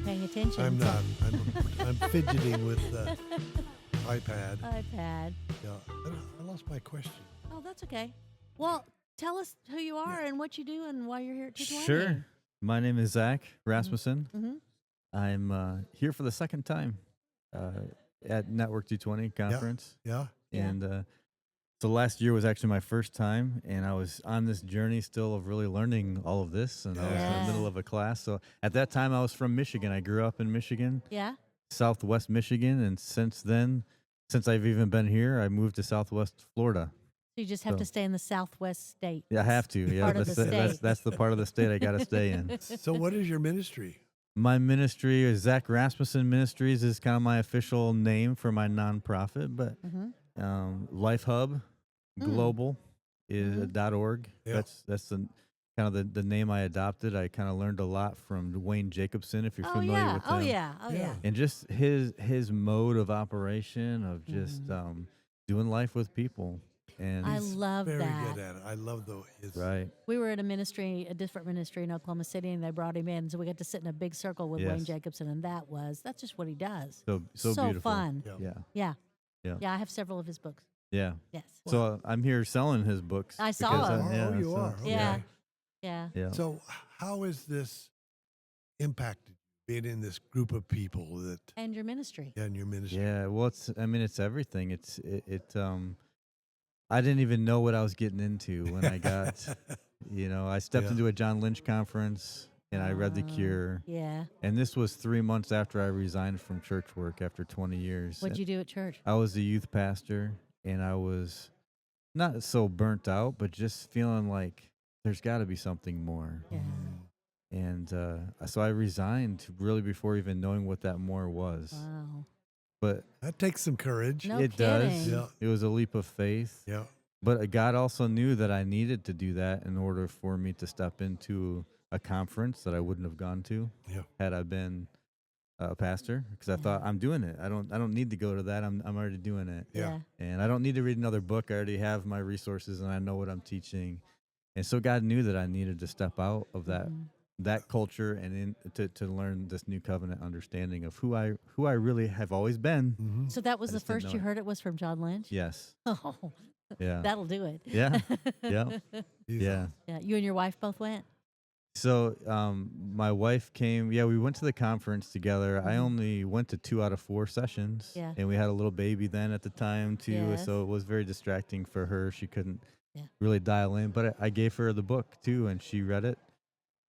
paying attention. I'm not. I'm fidgeting with the iPad. iPad. Yeah, I lost my question. Oh, that's okay. Well, tell us who you are and what you do and why you're here at 220. Sure. My name is Zach Rasmusson. Mm-hmm. I'm here for the second time at Network 220 conference. Yeah. And so last year was actually my first time, and I was on this journey still of really learning all of this, and I was in the middle of a class. So at that time, I was from Michigan. I grew up in Michigan, Southwest Michigan, and since then, since I've even been here, I moved to Southwest Florida. So you just have to stay in the Southwest state. Yeah, I have to. Yeah, part of the state. That's the part of the state I got to stay in. So what is your ministry? My ministry is Zach Rasmusson Ministries is kind of my official name for my nonprofit, but Life Hub Global is .org. Yeah. That's the kind of the name I adopted. I kind of learned a lot from Dwayne Jacobson, if you're familiar with him. Oh yeah. And just his mode of operation of just doing life with people. And I love very that. good at it. I love his. Right. We were at a different ministry in Oklahoma City, and they brought him in, so we got to sit in a big circle with Wayne Jacobson, and that's just what he does. So beautiful. Fun. Yeah. Yeah, I have several of his books. Yeah. Yes. So I'm here selling his books. I saw him. You are. Okay. Yeah. So how has this impacted being in this group of people And your ministry. and your ministry? Yeah. Well, it's everything. I didn't even know what I was getting into when I got, I stepped into a John Lynch conference and I read The Cure. Yeah. And this was 3 months after I resigned from church work after 20 years. What'd you do at church? I was a youth pastor, and I was not so burnt out, but just feeling like there's got to be something more. Yeah. And so I resigned really before even knowing what that more was. Wow. But That takes some courage. No it kidding. does. Yeah. It was a leap of faith. Yeah. But God also knew that I needed to do that in order for me to step into a conference that I wouldn't have gone to had I been a pastor, because I thought, I'm doing it. I don't need to go to that. I'm already doing it. Yeah. And I don't need to read another book. I already have my resources and I know what I'm teaching. And so God knew that I needed to step out of that culture and to learn this new covenant understanding of who I really have always been. Mm-hmm. So that was I the just didn't first know you it. heard it was from John Lynch? Yes. Oh, Yeah. that'll do it. Yeah. Yeah. Yeah. Yeah. You and your wife both went? So my wife came. Yeah, we went to the conference together. I only went to 2 out of 4 sessions. Yeah. And we had a little baby then at the time too. Yes. So it was very distracting for her. She couldn't really dial in. But I gave her the book too, and she read it.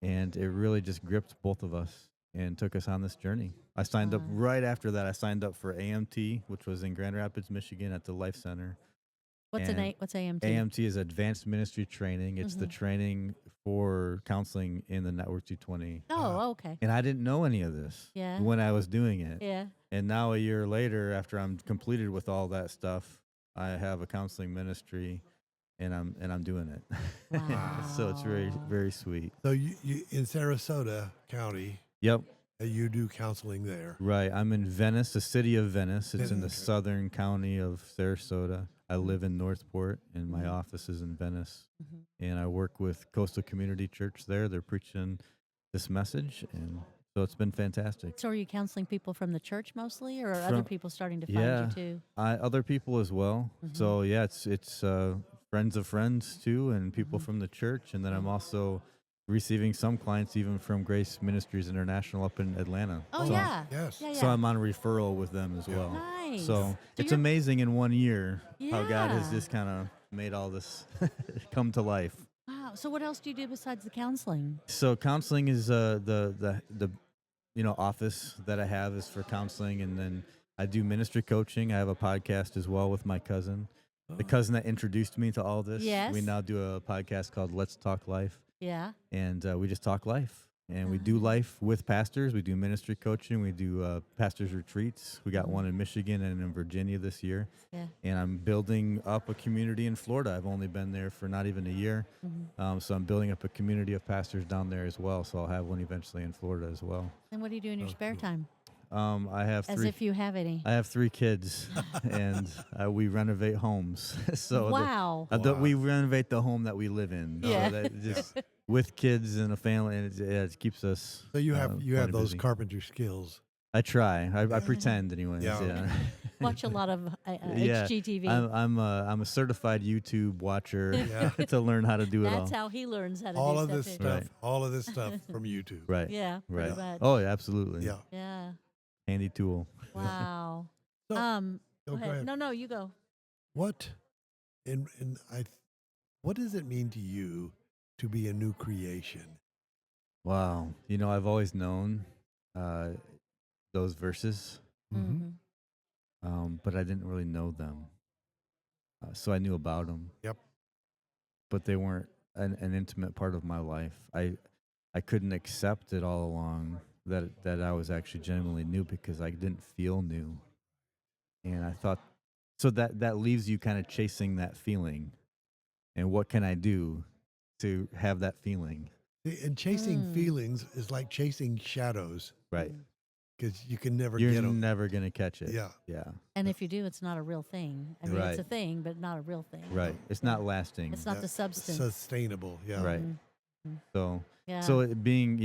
And it really just gripped both of us and took us on this journey. I signed up right after that. I signed up for AMT, which was in Grand Rapids, Michigan at the Life Center. What's AMT? AMT is Advanced Ministry Training. It's the training for counseling in the Network 220. Oh, okay. And I didn't know any of this when I was doing it. Yeah. And now a year later, after I'm completed with all that stuff, I have a counseling ministry, and I'm doing it. Wow. So it's very, very sweet. So you in Sarasota County, Yep. you do counseling there. Right. I'm in Venice, the city of Venice. It's in the southern county of Sarasota. I live in Northport, and my office is in Venice. And I work with Coastal Community Church there. They're preaching this message, and so it's been fantastic. So are you counseling people from the church mostly, or are other people starting to find you too? Other people as well. So yeah, it's friends of friends too, and people from the church. And then I'm also receiving some clients even from Grace Ministries International up in Atlanta. Oh, so yeah. Yes. Yeah, yeah. So I'm on referral with them as well. Nice. So it's you're- amazing in 1 year how God has Yeah. just kind of made all this come to life. Wow. So what else do you do besides the counseling? So counseling is the office that I have is for counseling, and then I do ministry coaching. I have a podcast as well with my cousin, the cousin that introduced me to all this. Yes. We now do a podcast called Let's Talk Life, Yeah. and we just talk life. And we do life with pastors. We do ministry coaching. We do pastors retreats. We got one in Michigan and in Virginia this year. Yeah. And I'm building up a community in Florida. I've only been there for not even a year. So I'm building up a community of pastors down there as well. So I'll have one eventually in Florida as well. And what do you do in your spare time? I have As 3. if you have any. I have 3 kids, and we renovate homes. So Wow. we renovate the home that we live in. Yeah. So that just with kids and a family, and it keeps us. So you have plenty those busy. carpenter skills. I try. I pretend, anyways. Yeah. Yeah. Watch a lot of Yeah. HGTV. I'm a certified YouTube watcher Yeah. to learn how to do it all. That's how he learns how to All do of stuff. this in- stuff, Right. all of this stuff from YouTube. Right. Yeah, Right. pretty much. Oh, yeah, absolutely. Yeah. Yeah. Handy tool. Wow. So, Go ahead. No, you go. What, what does it mean to you to be a new creation? Wow. I've always known those verses, Mm-hmm. but I didn't really know them. So I knew about them. Yep. But they weren't an intimate part of my life. I couldn't accept it all along that I was actually genuinely new because I didn't feel new. And I thought, so that leaves you kind of chasing that feeling. And what can I do to have that feeling? And chasing feelings is like chasing shadows Right. because you can never You're get them. never going to catch it. Yeah. Yeah. And if you do, it's not a real thing. I mean, it's a Right. thing, but not a real thing. Right. It's not lasting. It's not Yeah. the substance. Sustainable. Yeah. Right. Mhm. So Yeah. so it being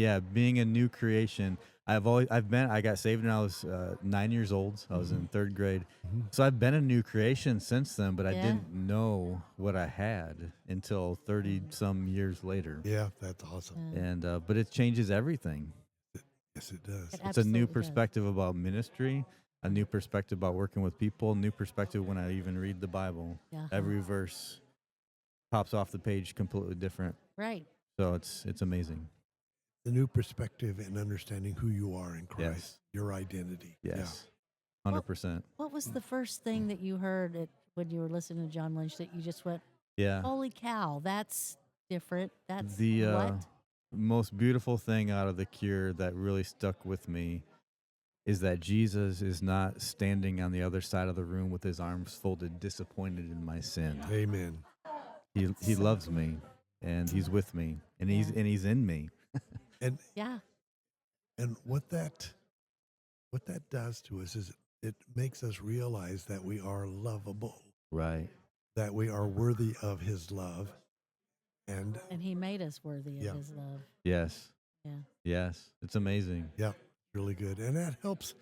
a new creation. I got saved when I was 9 years old. I was in third grade. So I've been a new creation since then, but I Yeah. didn't know what I had until 30 some years later. Yeah, that's awesome. Yeah. And but it changes everything. Yes, it does. It It's a new absolutely does. perspective about ministry, a new perspective about working with people, a new perspective when I even read the Bible. Yeah. Every verse pops off the page completely different. Right. So it's amazing. The new perspective and understanding who you are in Christ, Yes. your identity. Yes. 100%. What was the first thing that you heard when you were listening to John Lynch that you just went, Yeah. holy cow, that's different. That's The what? most beautiful thing out of The Cure that really stuck with me is that Jesus is not standing on the other side of the room with his arms folded, disappointed in my sin. Yeah. Amen. He loves me, and he's with me, and he's in me. And Yeah. and what that does to us is it makes us realize that we are lovable, Right. that we are worthy of his love. And And he made us worthy of Yeah. his love. Yes. Yeah. Yes. It's amazing. yeah, really good. And that helps.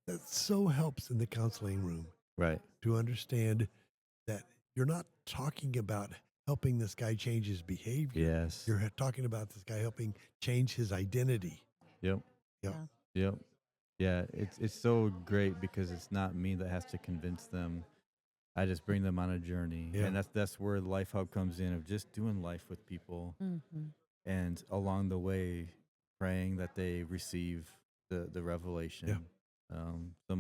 That so helps in the counseling room Right. to understand that you're not talking about helping this guy change his behavior. Yes. You're talking about this guy helping change his identity. Yep. Yep. Yep. Yeah, it's so great because it's not me that has to convince them. I just bring them on a journey. Yeah. And that's where Life Hub comes in, of just doing life with people, Mm-hmm. and along the way praying that they receive the revelation. So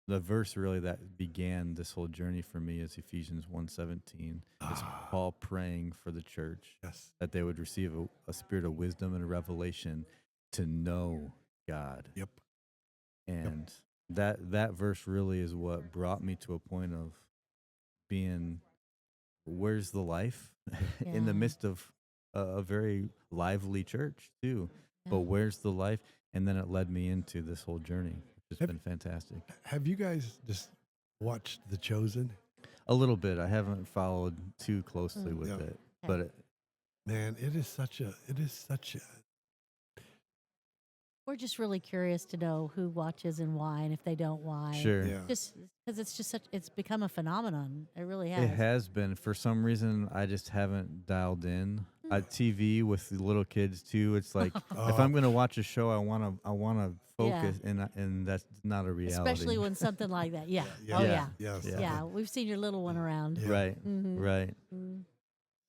the verse really that began this whole journey for me is Ephesians 1:17. It's Paul praying for the church Yes. that they would receive a spirit of wisdom and a revelation to know God. Yep. And that verse really is what brought me to a point of being, where's the life in the Yeah. midst of a very lively church too. Yeah. But where's the life? And then it led me into this whole journey, which has been fantastic. Have you guys just watched The Chosen? A little bit. I haven't followed too closely with Yeah. it, but Man, it is such a We're just really curious to know who watches and why, and if they don't, why. sure. yeah. Just because it's just it's become a phenomenon. It really has. It has been. For some reason, I just haven't dialed in. TV with the little kids too. It's like if I'm going to watch a show, I want to focus, and that's not a reality. Especially when something like that. Yeah. Yeah. Oh, Yeah. yeah. Yes. Yeah. We've seen your little one around. Yeah. Right, Mhm. right. Mm,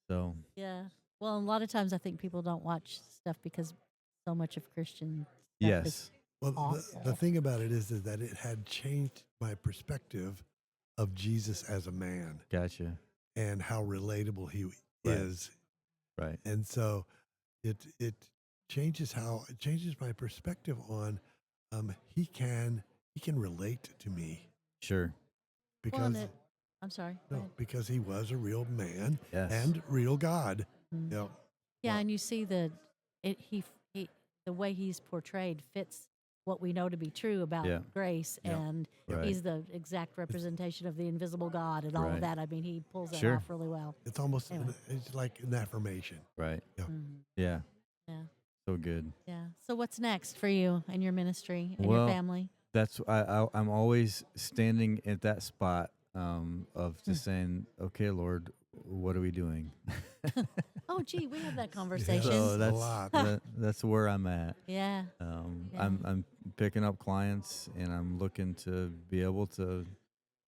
So yeah. Well, a lot of times I think people don't watch stuff because so much of Christian stuff yes, is Well, the awful. thing about it is that it had changed my perspective of Jesus as a man gotcha. and how relatable he Right. is. Right, And so it changes my perspective on he can relate to me Well, because I'm sorry. Go ahead. because he was a real man yes, and real God. Mm. Yeah. Yeah, Wow. and you see the way he's portrayed fits what we know to be true about Yeah. grace, Yeah. and Right. he's the exact representation of the invisible God and all of Right. that. I mean, he pulls that Sure. off really well. It's almost Anyway. it's like an affirmation. Right. Yeah. Mhm. Yeah. Yeah, So good. yeah. So what's next for you and your ministry and your Well, family? That's I'm always standing at that spot of just saying, okay, Lord, what are we doing? Oh, gee, we had that Yes, conversation. So a that's lot. that's where I'm at. Yeah. Yeah. I'm picking up clients, and I'm looking to be able to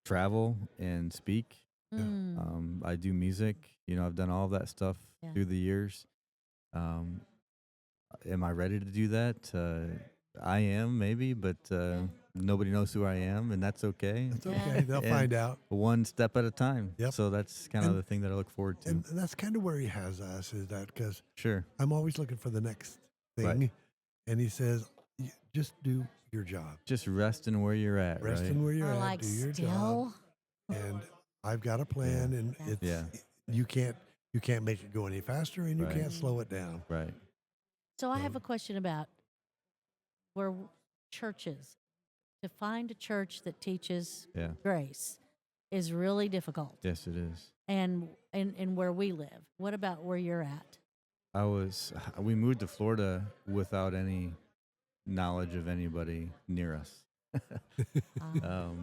travel and speak. Mm. I do music. I've done all of that stuff Yeah. through the years. Um, am I ready to do that? I am, maybe, but nobody knows who I am, and that's okay. It's Yeah. okay. They'll And find out. one step at a time. Yep. So that's kind of And- the thing that I look forward to. And that's kind of where he has us, is that because Sure. I'm always looking for the next thing. Right. And he says, just do your job. Just rest in where you're at, Rest right? in where you're Or at. like Do your job. still. And I've got a plan, Yeah. and Yeah. it's Yeah. you can't make it go any faster, and you Right. can't slow it down. Right. So I have a question about where churches, to find a church that teaches Yeah. grace is really difficult. Yes, it is. And where we live. What about where you're at? We moved to Florida without any knowledge of anybody near us. But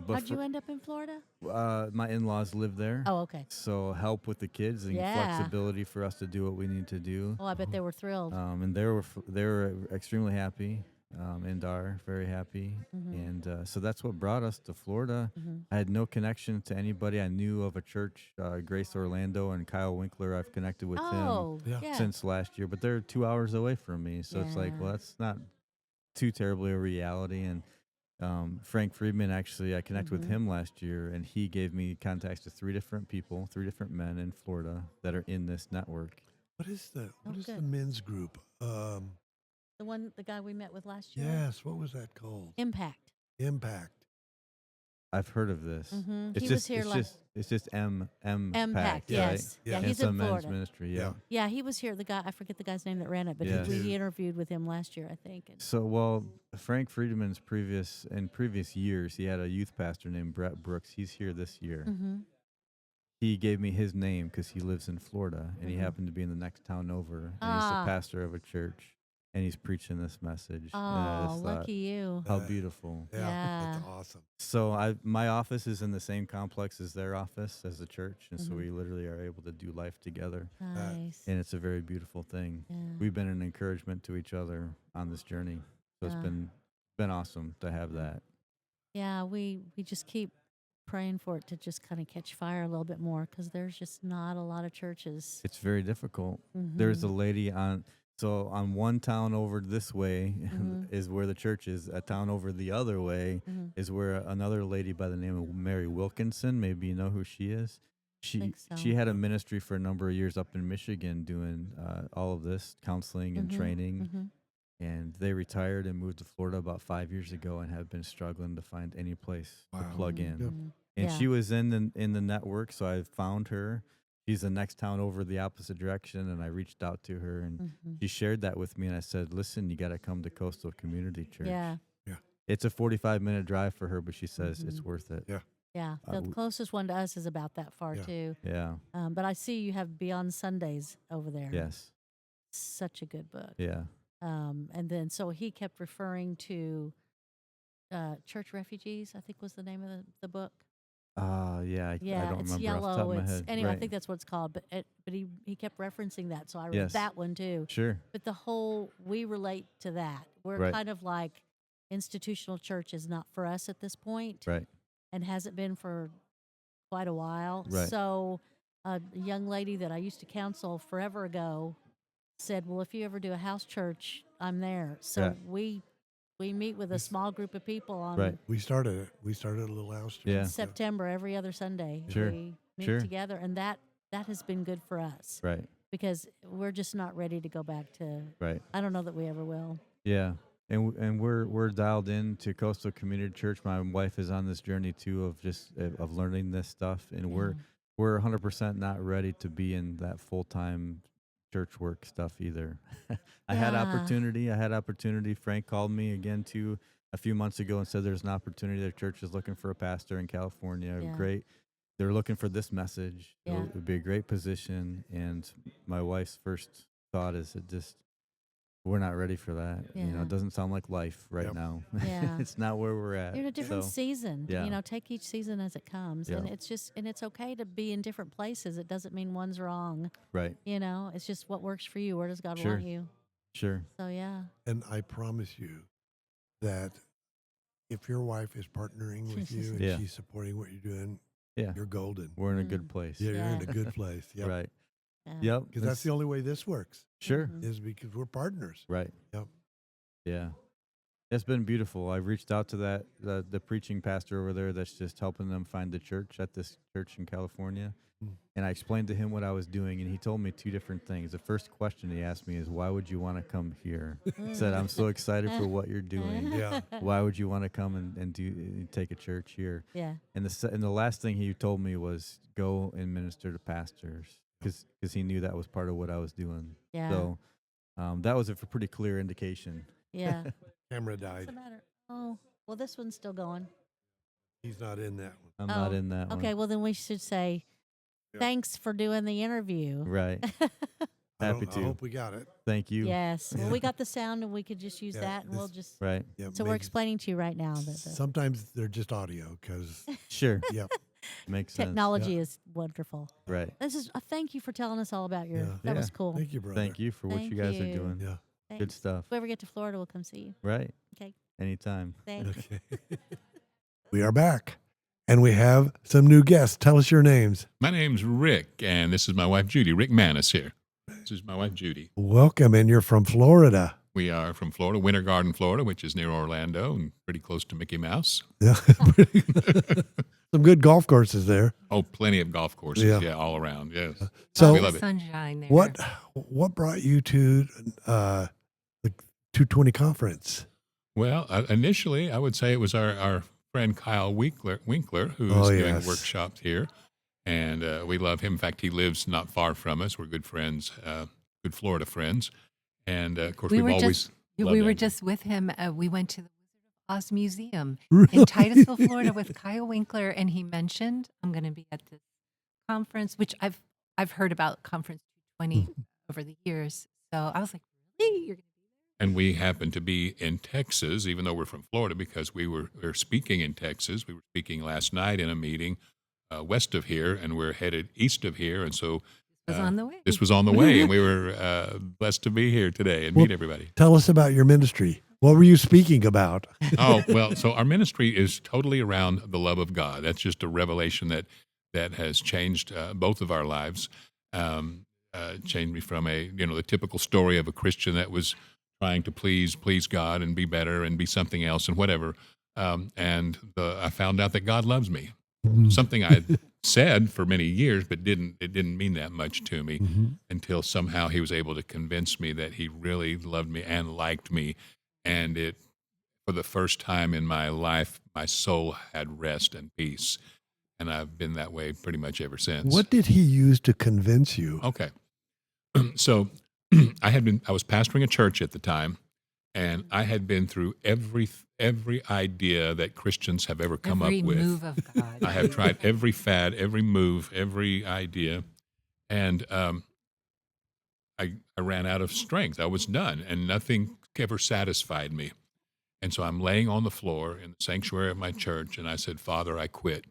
How'd you end up in Florida? my in-laws live there. Oh, okay. So help with the kids and Yeah. flexibility for us to do what we need to do. Oh, I bet they were thrilled. And they were extremely happy, and are very happy. Mhm. And so that's what brought us to Florida. Mhm. I had no connection to anybody. I knew of a church, Grace Orlando, and Kyle Winkler. I've connected with him Oh, Yeah. yeah. since last year, but they're 2 hours away from me. So it's like, Yeah. well, that's not too terribly a reality. And Frank Friedman, actually, I connected with Mhm. him last year, and he gave me contacts to 3 different men in Florida that are in this network. What is the good. men's group? The guy we met with last year. Yes, what was that called? Impact. Impact. I've heard of this. Mhm. It's He just was here it's just M Impact, Pact, yes. right? Yeah, Yeah. he's It's a in men's Florida. ministry, yeah. Yeah, he was here. The guy, I forget the guy's name that ran it, but Yes. he interviewed with him last year, I think. And, So, well, Frank Friedman's previous years, he had a youth pastor named Brett Brooks. He's here this year. Mhm. He gave me his name because he lives in Florida, and he Mhm. happened to be in the next town over. And he's Ah. the pastor of a church, and he's preaching this message. And I Oh, just thought, lucky you. how beautiful. Yeah, that's Yeah. awesome. So my office is in the same complex as their office, as the church, and so Mhm. we literally are able to do life together, Nice. and it's a very beautiful thing. Yeah. We've been an encouragement to each other on this journey, so Yeah. it's been awesome to have that. Yeah, we just keep praying for it to just kind of catch fire a little bit more, because there's just not a lot of churches. It's very difficult. There's a Mhm. lady on one town over this way Mhm. is where the church is. A town over the other way Mhm. is where another lady by the name of Mary Wilkinson, maybe you know who she is. She Think so. she had a ministry for a number of years up in Michigan doing all of this counseling and Mhm. training, Mhm. and they retired and moved to Florida about 5 years ago and have been struggling to find any place to Wow. plug in. Yep. Mhm. And Yeah. she was in the network, so I found her. She's the next town over the opposite direction, and I reached out to her, and Mhm. she shared that with me, and I said, listen, you got to come to Coastal Community Church. Yeah. It's a 45-minute drive for her, but she says it's Mhm. worth it. Yeah. Yeah. Uh, The closest one to us is about that far, Yeah. too. Yeah. But I see you have Beyond Sundays over there. Yes. Such a good book. Yeah. And then, so he kept referring to Church Refugees, I think was the name of the book. Yeah. I Yeah, don't it's remember yellow. off the top of my It's head. anyway. I Right. think that's what it's called. But he kept referencing that, so I read Yes. that one too. Sure. But we relate to that. We're Right. kind of like institutional church is not for us at this point, Right. and hasn't been for quite a while. Right. So a young lady that I used to counsel forever ago said, "Well, if you ever do a house church, I'm there." So Yeah. we meet with a small group of people on Right. We started it. We started a little house church. Yeah. September every other Sunday. Sure. We meet Sure. together, and that has been good for us Right. because we're just not ready to go back to. Right. I don't know that we ever will. Yeah. And we're dialed in to Coastal Community Church. My wife is on this journey too of just of learning this stuff, and Yeah. we're 100% not ready to be in that full-time church work stuff either. I had Yeah. opportunity. Frank called me again too a few months ago and said there's an opportunity. Their church is looking for a pastor in California. Yeah. Great. They're looking for this message. Yeah. It would be a great position. And my wife's first thought is we're not ready for that. Yeah. It doesn't sound like life right now. Yeah. It's not where we're at. You're in a different season. Yeah. Take each season as it comes. Yeah. And it's okay to be in different places. It doesn't mean one's wrong. Right. It's just what works for you. Where does God Sure. want you? Sure. So, yeah. And I promise you that if your wife is partnering with you and Yeah. she's supporting what you're doing, Yeah. you're golden. We're in a good place. Yeah, you're in Yeah. a good place. Yep. Right. Yeah. Yep. Because that's the only way this works, Sure. Mhm. is because we're partners. Right. Yep. Yeah. It's been beautiful. I've reached out to the preaching pastor over there that's just helping them find the church at this church in California. Mm. And I explained to him what I was doing, and he told me two different things. The first question he asked me is, why would you want to come here? He said, I'm so excited for what you're doing. Yeah. Why would you want to come and take a church here? Yeah. And the last thing he told me was, go and minister to pastors, because he knew that was part of what I was doing. Yeah. So that was a pretty clear indication. Yeah. Camera What's died. the matter? Oh, well, this one's still going. He's not in that one. I'm not in that one. Okay, well, then we should say, Yeah. thanks for doing the interview. Right. I Happy to. hope we got it. Thank you. Yes. Well, Yeah. we got the sound, and we could just use Yeah, that, and we'll this- just. Right. Yeah, So we're maybe- explaining to you right now that the Sometimes they're just audio because, Sure. yep. Makes sense. technology is wonderful. Right. This is thank you for telling us all about your. Yeah. That was Yeah. cool. Thank you, brother. Thank you for what Thank you guys you. are doing. Yeah. Good Thanks. stuff. If we ever get to Florida, we'll come see you. Right. Okay. Anytime. Thanks. Okay. We are back, and we have some new guests. Tell us your names. My name's Rick, and this is my wife, Judi. Rick Manis here. This is my wife, Judi. Welcome, and you're from Florida. We are from Florida, Winter Garden, Florida, which is near Orlando and pretty close to Mickey Mouse. Yeah. Some good golf courses there. Oh, plenty of golf courses, Yeah. yeah, all around, yes. So, We love it. Sunshine there. what brought you to the 220 conference? Well, initially, I would say it was our friend Kyle Winkler who is Oh, doing yes. workshops here, and we love him. In fact, he lives not far from us. We're good friends, good Florida friends, and of course, we've always loved we were him. just with him. We went to the Wizard of Oz Museum Really? in Titusville, Florida, with Kyle Winkler, and he mentioned I'm going to be at this conference, which I've heard about Conference 220 over the years. So I was like, really? You're going to be there? And we happened to be in Texas, even though we're from Florida, because we were speaking in Texas. We were speaking last night in a meeting west of here, and we're headed east of here. And so It was on the way. this was on the way, and we were blessed to be here today and meet everybody. Tell us about your ministry. What were you speaking about? Oh, well, so our ministry is totally around the love of God. That's just a revelation that has changed both of our lives. Changed me from the typical story of a Christian that was trying to please God and be better and be something else and whatever. I found out that God loves me. Something I had said for many years, but it didn't mean that much to me until somehow he was able to convince me that he really loved me and liked me. And for the first time in my life, my soul had rest and peace. And I've been that way pretty much ever since. What did he use to convince you? Okay. So I was pastoring a church at the time, and I had been through every idea that Christians have ever come Every up with. move of God. I have tried every fad, every move, every idea, and I ran out of strength. I was done, and nothing ever satisfied me. And so I'm laying on the floor in the sanctuary of my church, and I said, Father, I quit.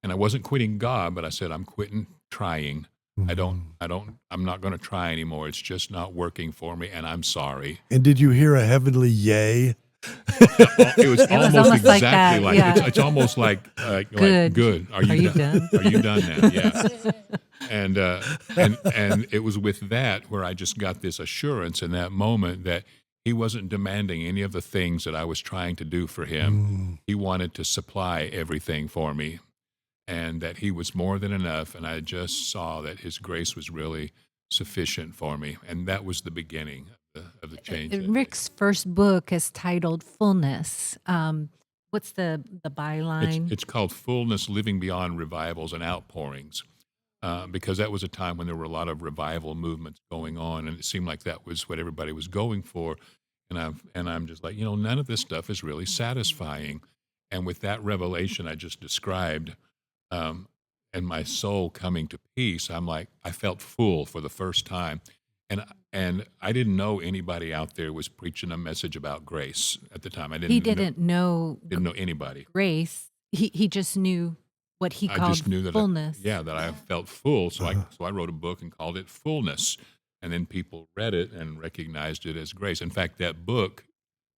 And I wasn't quitting God, but I said, I'm quitting trying. I'm not going to try anymore. It's just not working for me, and I'm sorry. And did you hear a heavenly yay? It was almost almost like exactly that, like yeah. it's almost like Good. good. Are you done? Are you done now? Yeah. And it was with that where I just got this assurance in that moment that he wasn't demanding any of the things that I was trying to do for him. He wanted to supply everything for me, and that he was more than enough. And I just saw that his grace was really sufficient for me, and that was the beginning of the change. Rick's first book is titled Fullness. What's the byline? It's called Fullness, Living Beyond Revivals and Outpourings, because that was a time when there were a lot of revival movements going on, and it seemed like that was what everybody was going for. And I'm just like, none of this stuff is really satisfying. And with that revelation I just described, and my soul coming to peace, I'm like, I felt full for the first time. And I didn't know anybody out there was preaching a message about grace at the time. He didn't know didn't know anybody. grace. He just knew what he I called just knew that fullness. that I felt full. So I wrote a book and called it Fullness. And then people read it and recognized it as grace. In fact, that book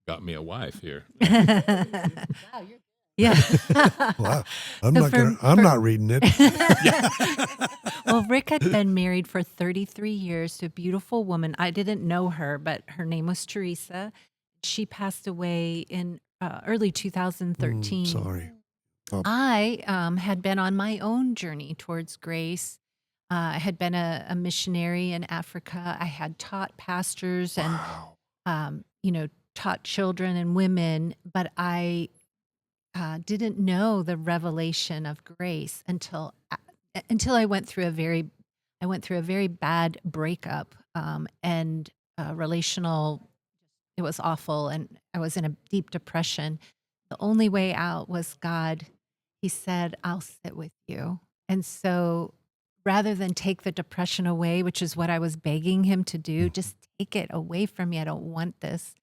got me a wife here. Yeah. Wow. I'm not reading it. Well, Rick had been married for 33 years to a beautiful woman. I didn't know her, but her name was Teresa. She passed away in early 2013. Sorry. I had been on my own journey towards grace. I had been a missionary in Africa. I had taught pastors and, taught children and women, but I didn't know the revelation of grace until I went through a very bad breakup and relational. It was awful, and I was in a deep depression. The only way out was God. He said, "I'll sit with you," and so rather than take the depression away, which is what I was begging him to do, just take it away from me. I don't want this.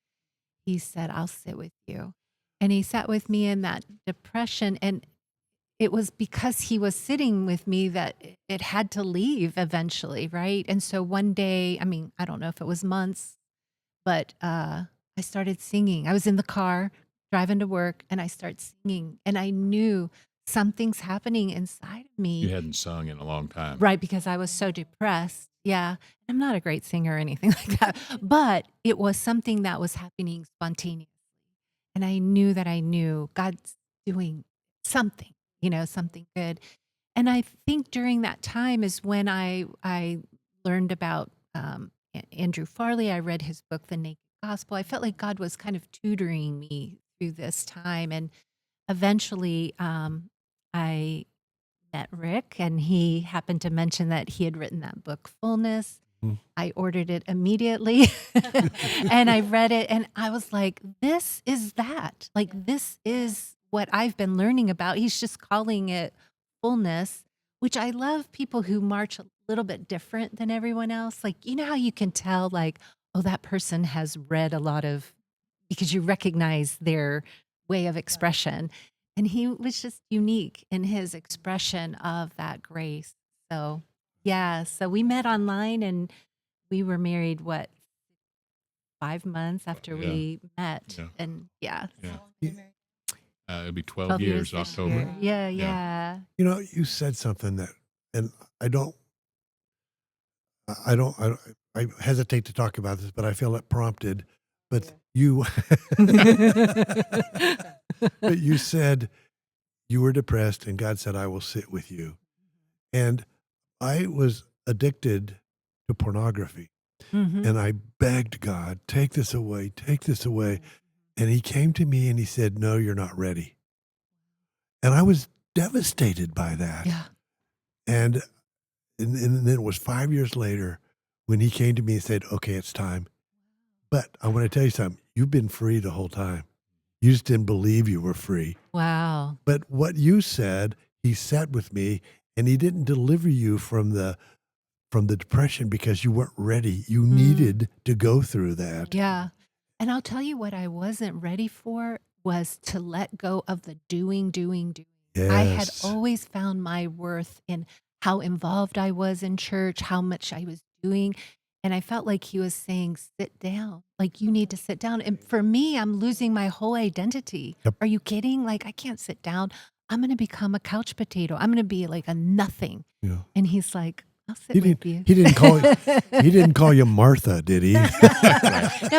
He said, "I'll sit with you." And he sat with me in that depression. And it was because he was sitting with me that it had to leave eventually, right? And so one day, I don't know if it was months, but I started singing. I was in the car driving to work, and I started singing. And I knew something's happening inside of me. You hadn't sung in a long time. Right, because I was so depressed. Yeah. I'm not a great singer or anything like that, but it was something that was happening spontaneously. And I knew God's doing something, something good. And I think during that time is when I learned about Andrew Farley. I read his book, The Naked Gospel. I felt like God was kind of tutoring me through this time. And eventually I met Rick, and he happened to mention that he had written that book, Fullness. I ordered it immediately and I read it, and I was like, this is that. Like, this is what I've been learning about. He's just calling it fullness, which I love people who march a little bit different than everyone else. Like, how you can tell, like, oh, that person has read a lot of, because you recognize their way of expression. And he was just unique in his expression of that grace. So yeah, so we met online, and we were married, 5 months after we met? Yeah. And yeah. It'll be 12 years, this October. year. Yeah. You said something that, and I hesitate to talk about this, but I feel it prompted. But you, but you said you were depressed, and God said, "I will sit with you." And I was addicted to pornography, and I begged God, take this away. And he came to me and he said, "No, you're not ready." And I was devastated by that. Yeah. And then it was 5 years later when he came to me and said, "Okay, it's time." But I want to tell you something. You've been free the whole time. You just didn't believe you were free. Wow. But what you said, he sat with me, and he didn't deliver you from the depression because you weren't ready. You needed to go through that. Yeah. And I'll tell you what I wasn't ready for was to let go of the doing. Yes. I had always found my worth in how involved I was in church, how much I was doing. And I felt like he was saying, sit down. Like, you need to sit down. And for me, I'm losing my whole identity. Yep. Are you kidding? Like, I can't sit down. I'm going to become a couch potato. I'm going to be like a nothing. Yeah. And he's like, I'll sit with you. He didn't call you Martha, did he? No,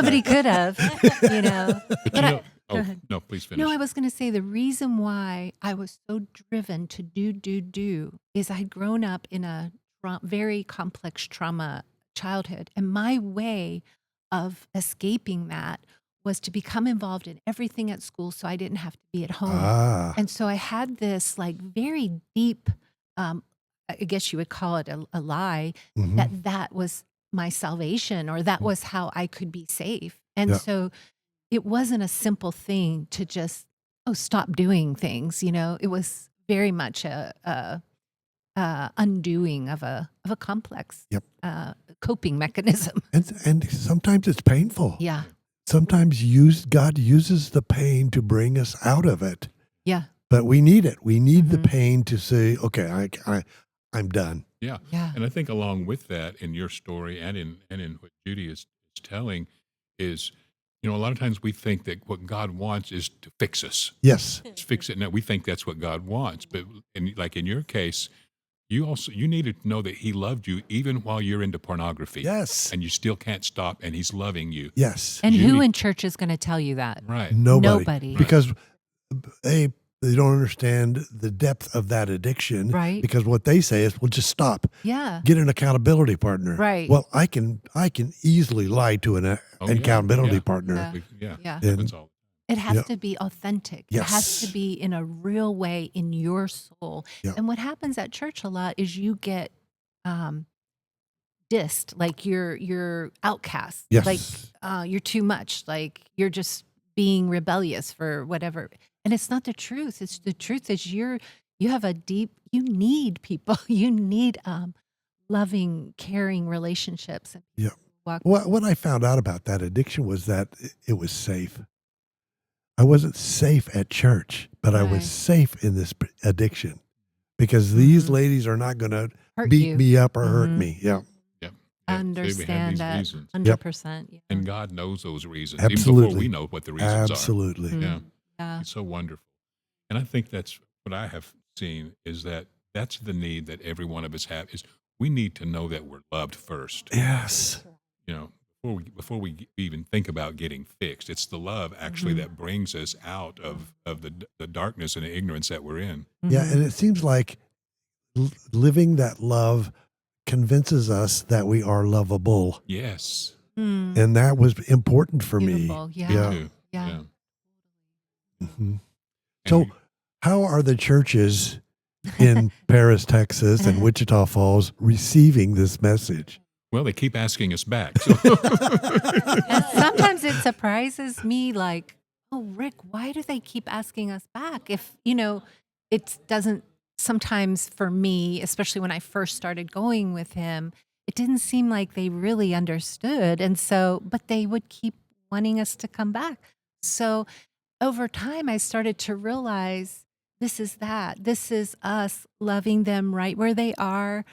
but he could have, But no, please finish. No, I was going to say the reason why I was so driven to do is I'd grown up in a very complex trauma childhood. And my way of escaping that was to become involved in everything at school so I didn't have to be at home. And so I had this like very deep, I guess you would call it a lie, that was my salvation, or that was how I could be safe. And Yeah. so it wasn't a simple thing to just, stop doing things. It was very much a undoing of a complex Yep. coping mechanism. And sometimes it's painful. Yeah. Sometimes God uses the pain to bring us out of it. Yeah. But we need it. We need the Mhm. pain to say, okay, I'm done. Yeah. Yeah. And I think along with that, in your story and in what Judi is telling, is a lot of times we think that what God wants is to fix us. Yes. Just fix it. Now we think that's what God wants, but in your case, you needed to know that He loved you even while you're into pornography. Yes. And you still can't stop, and He's loving you. Yes. And who Judi- in church is going to tell you that? Right. Nobody. Because they don't understand the depth of that addiction. Right. Because what they say is, well, just stop. Yeah. Get an accountability partner. Right. Well, I can easily lie to an Oh, yeah. accountability Yeah. partner. Yeah. Yeah. And- That's all. It has Yeah. to be authentic. It has to Yes. be in a real way in your soul. Yeah. And what happens at church a lot is you get dissed, like you're outcast. Yes. Like you're too much. Like you're just being rebellious for whatever. And it's not the truth. It's the truth is you have you need people. You need loving, caring relationships. Yeah. Walk- What I found out about that addiction was that it was safe. I wasn't safe at church, but I Right. was safe in this addiction because these Mhm. ladies are not going to Hurt beat you. me up or hurt Mhm. me. Yeah. Yep. Yeah. See, we have Understand these that reasons. 100%. Yeah. And God knows those reasons, even Absolutely. before we know what the reasons Absolutely. Mhm. Yeah. Yeah. It's so wonderful. And I think that's what I have seen is that's the need that every one of us have is we need to know that we're loved first. Yes. Before we even think about getting fixed. It's the love actually Mhm. that brings us out of the darkness and the ignorance that we're in. Yeah. Mhm. And it seems like living that love convinces us that we are lovable. Yes. Mm. And that was important for Beautiful. me. Yeah. Yeah. Too. Yeah. Mhm. And So, you- how are the churches in Paris, Texas, and Wichita Falls receiving this message? well, they keep asking us back. So And sometimes it surprises me, like, oh, Rick, why do they keep asking us back? If, it doesn't, sometimes for me, especially when I first started going with him, it didn't seem like they really understood. And so, but they would keep wanting us to come back. So over time, I started to realize this is that. This is us loving them right where they are.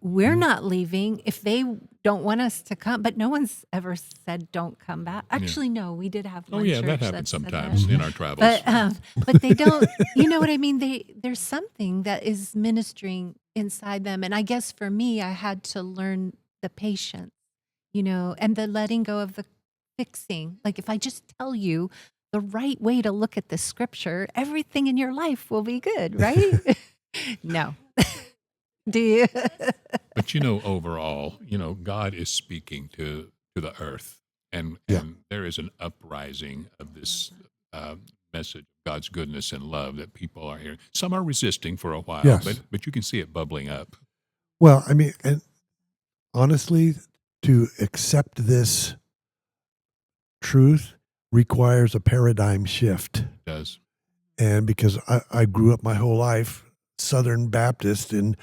We're not leaving if they don't want us to come, but no one's ever said don't come back. Actually, no, we did have oh one yeah, church that happens said sometimes that. in our travels. But they don't. You know what I mean? There's something that is ministering inside them, and I guess for me, I had to learn the patience, and the letting go of the fixing. Like if I just tell you the right way to look at the scripture, everything in your life will be good, right? No. Do you? But overall, God is speaking to the earth, and Yeah. and there is an uprising of this message of God's goodness and love that people are hearing. Some are resisting for a while, Yes. but you can see it bubbling up. Well, I mean, and honestly, to accept this truth requires a paradigm shift. It does. And because I grew up my whole life Southern Baptist and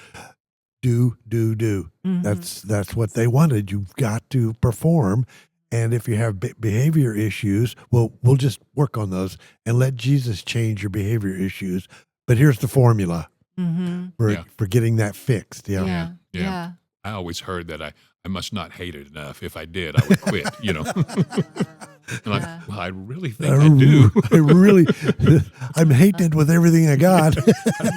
do. Mhm. That's what they wanted. You've got to perform. And if you have behavior issues, well, we'll just work on those and let Jesus change your behavior issues. But here's the formula Mhm. for getting that fixed. Yeah. Yeah. Yeah. Yeah. I always heard that I must not hate it enough. If I did, I would quit. And Yeah. well, I really think I do. I really, I'm hated with everything I got.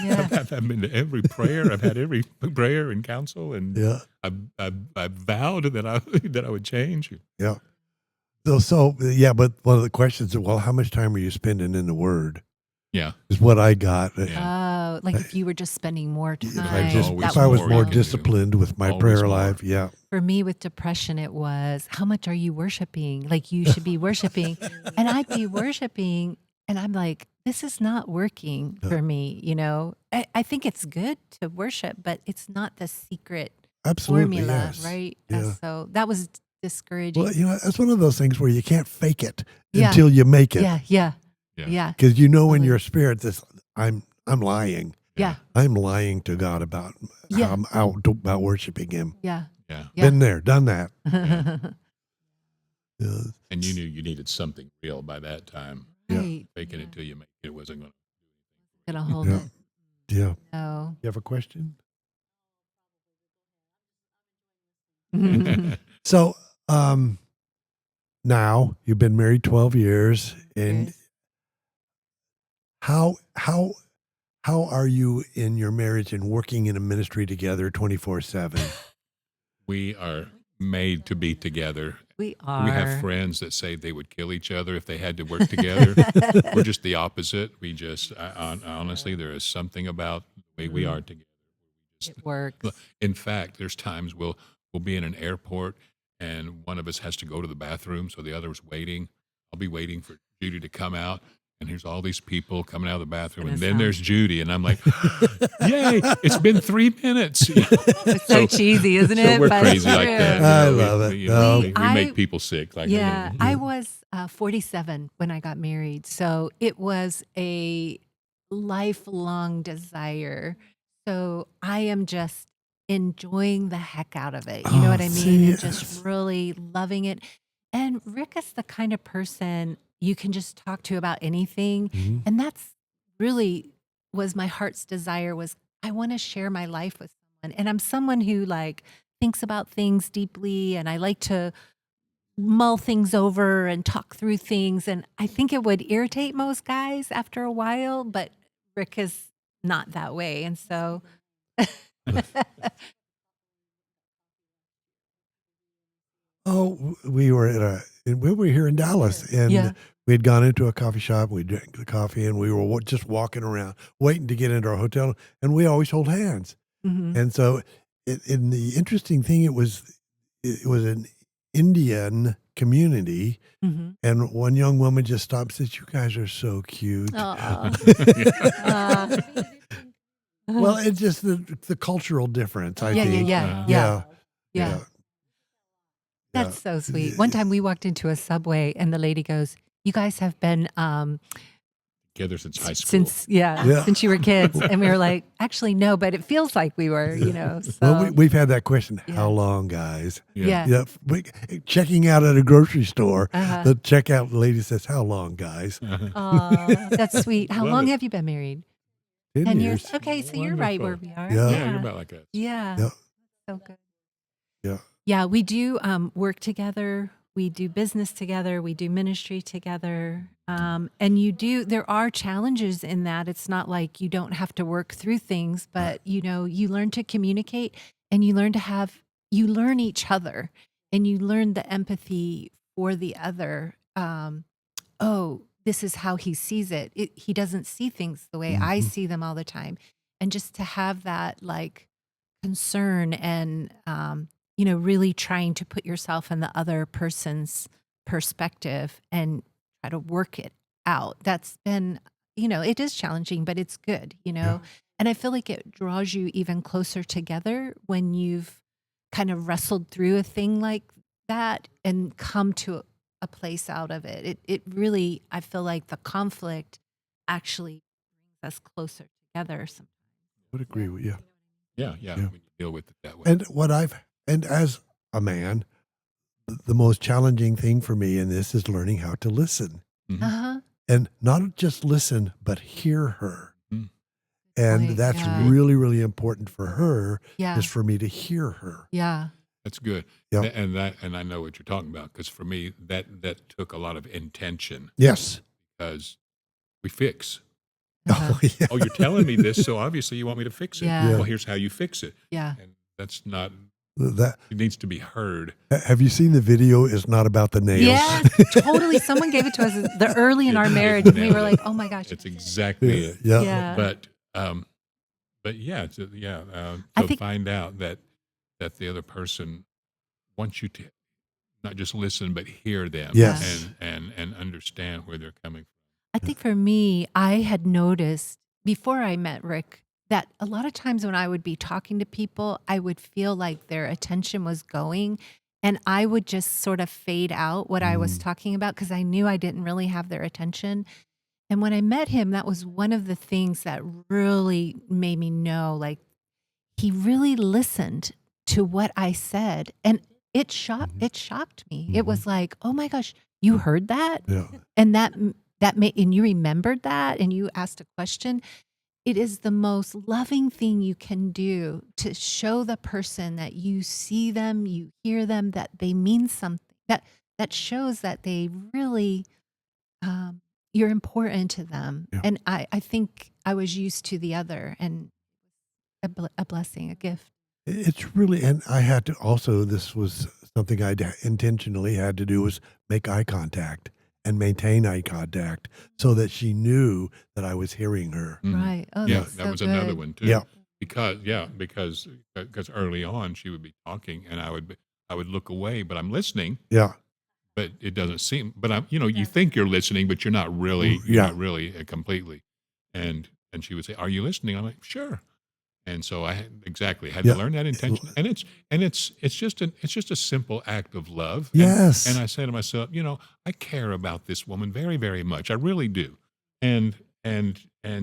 Yeah. I've been to every prayer. I've had every prayer and counsel, and Yeah. I vowed that I would change. Yeah. So yeah, but one of the questions is, well, how much time are you spending in the Word? Yeah. Is what I got. Oh, like if you were just spending more If time. I just, Always if I was more more you can do. disciplined with my Always prayer more. life, yeah. For me with depression, it was, how much are you worshiping? Like you should be worshiping. And I'd be worshiping and I'm like, this is not working for me. I think it's good to worship, but it's not the secret Absolutely, formula, yes. right? Yeah. So that was discouraging. Well, that's one of those things where you can't fake it Yeah. until you make it. Yeah, yeah, Yeah. yeah, Because in Totally. your spirit, this I'm lying. yeah, I'm lying to God about Yeah. how I'm out about worshiping Him. yeah, Yeah. yeah. Been there, done that. And you knew you needed something real by that time. Right. Faking it till you make it wasn't going Gonna hold Yeah. it. Yeah. No. You have a question? to. So, now you've been married 12 years, and Yes. how are you in your marriage and working in a ministry together 24/7? We are made to be together. We are. We have friends that say they would kill each other if they had to work together. We're just the opposite. We just, honestly, there is something about the way we are together. It works. In fact, there's times we'll be in an airport and one of us has to go to the bathroom, so the other's waiting. I'll be waiting for Judi to come out, and here's all these people coming out of the bathroom, and then there's Judi, and I'm like, "Yay! It's been 3 minutes." It's so cheesy, isn't it? So we're But crazy it's like true. that. I We- love it. We, No. we make people sick. Like Yeah, I was 47 when I got married, so it was a lifelong desire. So I am just enjoying the heck out of it. You know Oh, what I mean? see, And just really loving it. And Rick is the kind of person you can just talk to about anything. Mhm. And that's really was my heart's desire was I want to share my life with someone. And I'm someone who like thinks about things deeply and I like to mull things over and talk through things. And I think it would irritate most guys after a while, but Rick is not that way. And so Oh, we were we were here in Dallas, and Yeah. we had gone into a coffee shop. We drank the coffee, and we were just walking around, waiting to get into our hotel. And we always hold hands. Mhm. And so, in the interesting thing, it was an Indian community, Mhm. and one young woman just stopped and said, "You guys are so cute." Aw. Well, it's just the cultural difference, I yeah, think. yeah. Yeah. Yeah. That's so sweet. One time we walked into a Subway and the lady goes, "You guys have been together since high school. since Yeah. since you were kids." And we were like, "Actually, no, but it feels like we were, you know." So Well, we've had that question. Yeah. How long, guys? yeah. Yeah, checking out at a grocery store, Uh-huh. the checkout lady says, "How long, guys?" Aw, that's sweet. How Love long it. have you been married? 10 10 years. years. Okay, so you're right where Wonderful. we are. Yeah. Yeah, you're about like that. Yeah. Yeah. So good. Yeah. Yeah, we do work together. We do business together. We do ministry together. And there are challenges in that. It's not like you don't have to work through things, but you learn to communicate and you learn each other and you learn the empathy for the other. Oh, this is how he sees it. He doesn't see things the way I Mhm. see them all the time. And just to have that like concern and, really trying to put yourself in the other person's perspective and try to work it out. That's been, it is challenging, but it's good, Yeah. And I feel like it draws you even closer together when you've kind of wrestled through a thing like that and come to a place out of it. It really, I feel like the conflict actually brings us closer together sometimes. Would agree with you. Yeah. Yeah. When you deal with it that way. And as a man, the most challenging thing for me in this is learning how to listen, Uh-huh. and not just listen, but hear her. Mhm. And Point, that's yeah. really, really important for her, Yeah. is for me to hear her. Yeah. That's good. Yeah. And I know what you're talking about, because for me that took a lot of intention, Yes. because we fix. Uh-huh. Oh, yeah. Oh, you're telling me this, so obviously you want me to fix it. Yeah. Well, here's how you fix it. Yeah. And that's not. That, It needs to be heard. have you seen the video? It's not about the nails. Yeah, totally. Someone gave it to us the early in our marriage, and we were like, "Oh my gosh!" It's exactly it. Yeah. Yeah, But yeah, I to think- find out that the other person wants you to not just listen but hear them, Yes. and understand where they're coming I think for me, I had noticed before I met Rick that a lot of times when I would be talking to people, I would feel like their attention was going, And I would just sort of fade out what I was talking about because I knew I didn't really have their attention. And when I met him, that was one of the things that really made me know, like, he really listened to what I said. And it shocked me. It was like, oh my gosh, you heard that? Yeah. And that made, and you remembered that, and you asked a question. It is the most loving thing you can do to show the person that you see them, you hear them, that they mean something, that shows that they really, you're important to them. Yeah. And I think I was used to the other, and a blessing, a gift. It's really, and I had to also, this was something I intentionally had to do, was make eye contact and maintain eye contact so that she knew that I was hearing her. Right. Oh, Yeah, that's that so was another good. one too. Yeah. Because early on she would be talking and I would look away, but I'm listening, Yeah. but it doesn't seem. But I'm, you think you're listening, but you're not really. You're Yeah. not really completely. And she would say, "Are you listening?" I'm like, "Sure." And so I had Yeah. to learn that intention, and it's just a simple act of love. Yes. And I say to myself, I care about this woman very, very much. I really do, and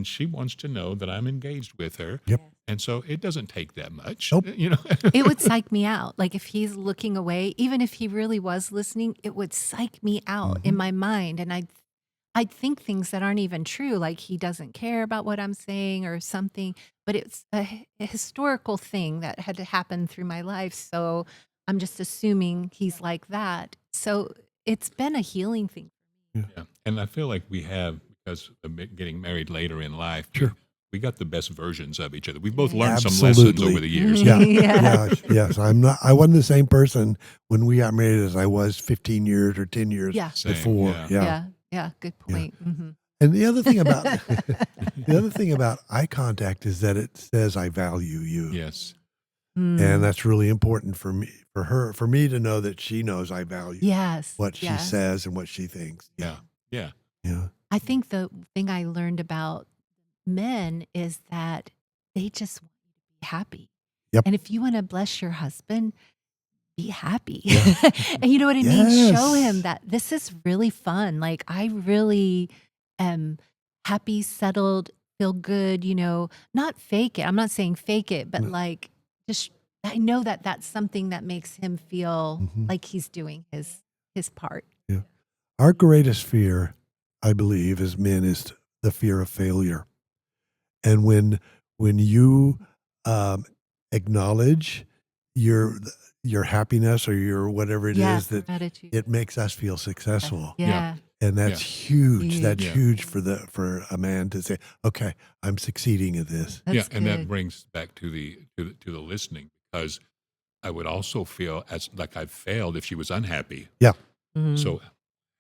she wants to know that I'm engaged with her. Yep. And so it doesn't take that much. Nope. It would psych me out. Like if he's looking away, even if he really was listening, it would psych me out in my mind. And I'd think things that aren't even true, like he doesn't care about what I'm saying or something, but it's a historical thing that had to happen through my life. So I'm just assuming he's like that. So it's been a healing thing. Yeah. And I feel like we have, because of getting married later in life, Sure. we got the best versions of each other. We both learned some Absolutely. lessons over the years. Yeah. Yeah. Yes. I wasn't the same person when we got married as I was 15 years or 10 years Yeah. Same, before. yeah. Yeah. Good point. And the other thing about eye contact is that it says I value you. Yes. And that's really important for me to know that she knows I value Yes. what she yes. says and what she thinks. Yeah. Yeah. Yeah. I think the thing I learned about men is that they just want you to be happy. Yep. And if you want to bless your husband, be happy. Yeah. And you know what I mean? Show Yes. him that this is really fun. Like I really am happy, settled, feel good, not fake it. I'm not saying fake it, but No. like just I know that that's something that makes him feel Mhm. like he's doing his part. Yeah. Our greatest fear, I believe, as men is the fear of failure. And when you acknowledge your happiness or your whatever it Yeah, is, that gratitude. it makes us feel successful. Yeah. And that's huge. That's Yeah. huge for a man to say, okay, I'm succeeding at this. That's And that good. brings back to the listening, because I would also feel as like I've failed if she was unhappy. Yeah. Mhm. So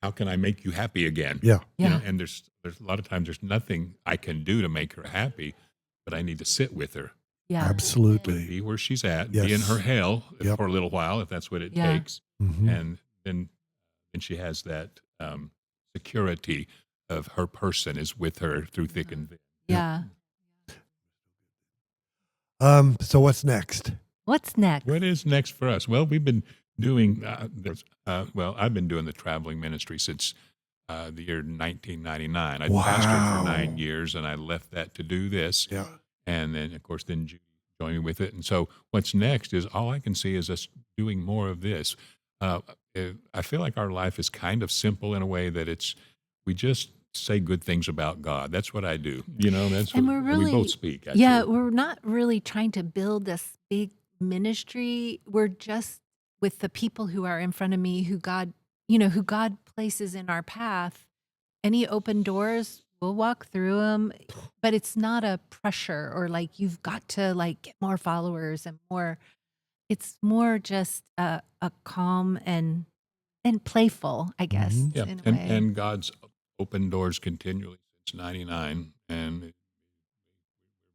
how can I make you happy again? Yeah. Yeah. And there's a lot of times there's nothing I can do to make her happy, but I need to sit with her, Yeah. Absolutely. be where she's at, be in Yes. her hell Yep. for a little while if that's what it Yeah. takes, Mhm. and then she has that security of her person is with her through thick and thin. Yeah. So what's next? What's next? What is next for us? Well, we've been doing I've been doing the traveling ministry since the year 1999. I pastored for 9 years, and I left that to do this. Yeah. And then, of course, Judi joined me with it. And so what's next is all I can see is us doing more of this. I feel like our life is kind of simple in a way that we just say good things about God. That's what I do. That's And what we're really, we both speak. Actually. yeah, we're not really trying to build this big ministry. We're just with the people who are in front of me, who God places in our path. Any open doors, we'll walk through them, but it's not a pressure or like you've got to like get more followers and more. It's more just a calm and playful, I guess. Mhm. Yeah, in a way. and God's opened doors continually since '99, and we're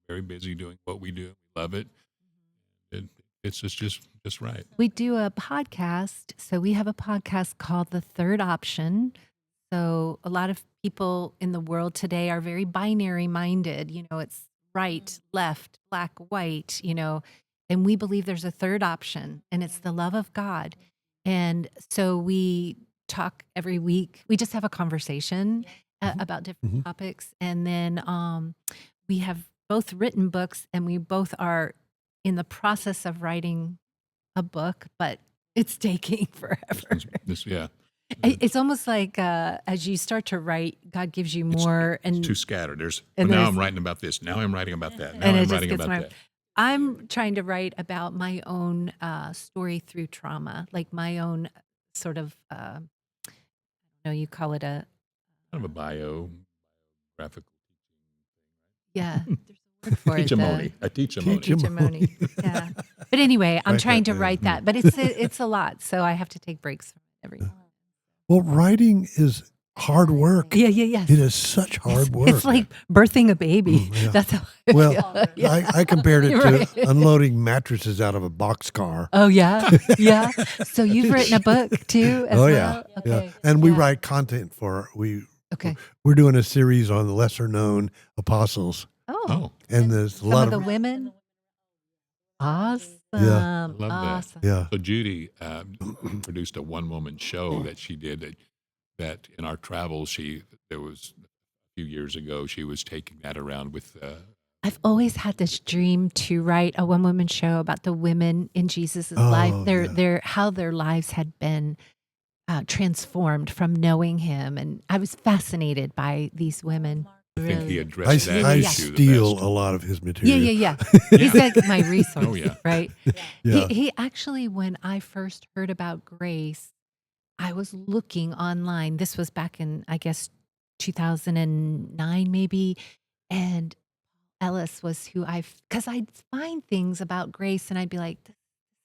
very busy doing what we do. We love it. It's just right. We do a podcast. So we have a podcast called The Third Option. So a lot of people in the world today are very binary minded. It's right, left, black, white, and we believe there's a third option, and it's the love of God. And so we talk every week. We just have a conversation about different topics. And then we have both written books, and we both are in the process of writing a book, but it's taking forever. It's almost like as you start to write, God gives you more. It's too scattered. Now I'm writing about this. Now I'm writing about that. Now I'm writing about that. I'm trying to write about my own story through trauma, like my own sort of, I don't know, you call it a... Kind of a biographical. Yeah, there's a word for it. A teach-a-mony. Yeah. But anyway, I'm trying to write that, but it's a lot, so I have to take breaks from it every time. Well, writing is hard work. Yeah. It is such hard work. It's like birthing a baby. Yeah. That's how I Well, feel. I compared it Right. to unloading mattresses out of a boxcar. Oh, yeah. Yeah. So you've written a book too? As Oh, well? yeah. Okay. Yeah. And we Yeah. write content for Okay. We're doing a series on the lesser known apostles. Oh. And there's a Some lot of the women? Awesome. Yeah. Love that. Awesome. Yeah. So Judi produced a one-woman show that she did that in our travels, there was a few years ago, she was taking that around with... I've always had this dream to write a one-woman show about the women in Jesus' life, how their lives had been transformed from knowing him. And I was fascinated by these women. I think he addressed that I issue the steal best. a lot of his material. Yeah. He's like my resource, Oh, yeah. right? Yeah. He actually, when I first heard about grace, I was looking online. This was back in, I guess, 2009 maybe. And Ellis was because I'd find things about grace and I'd be like,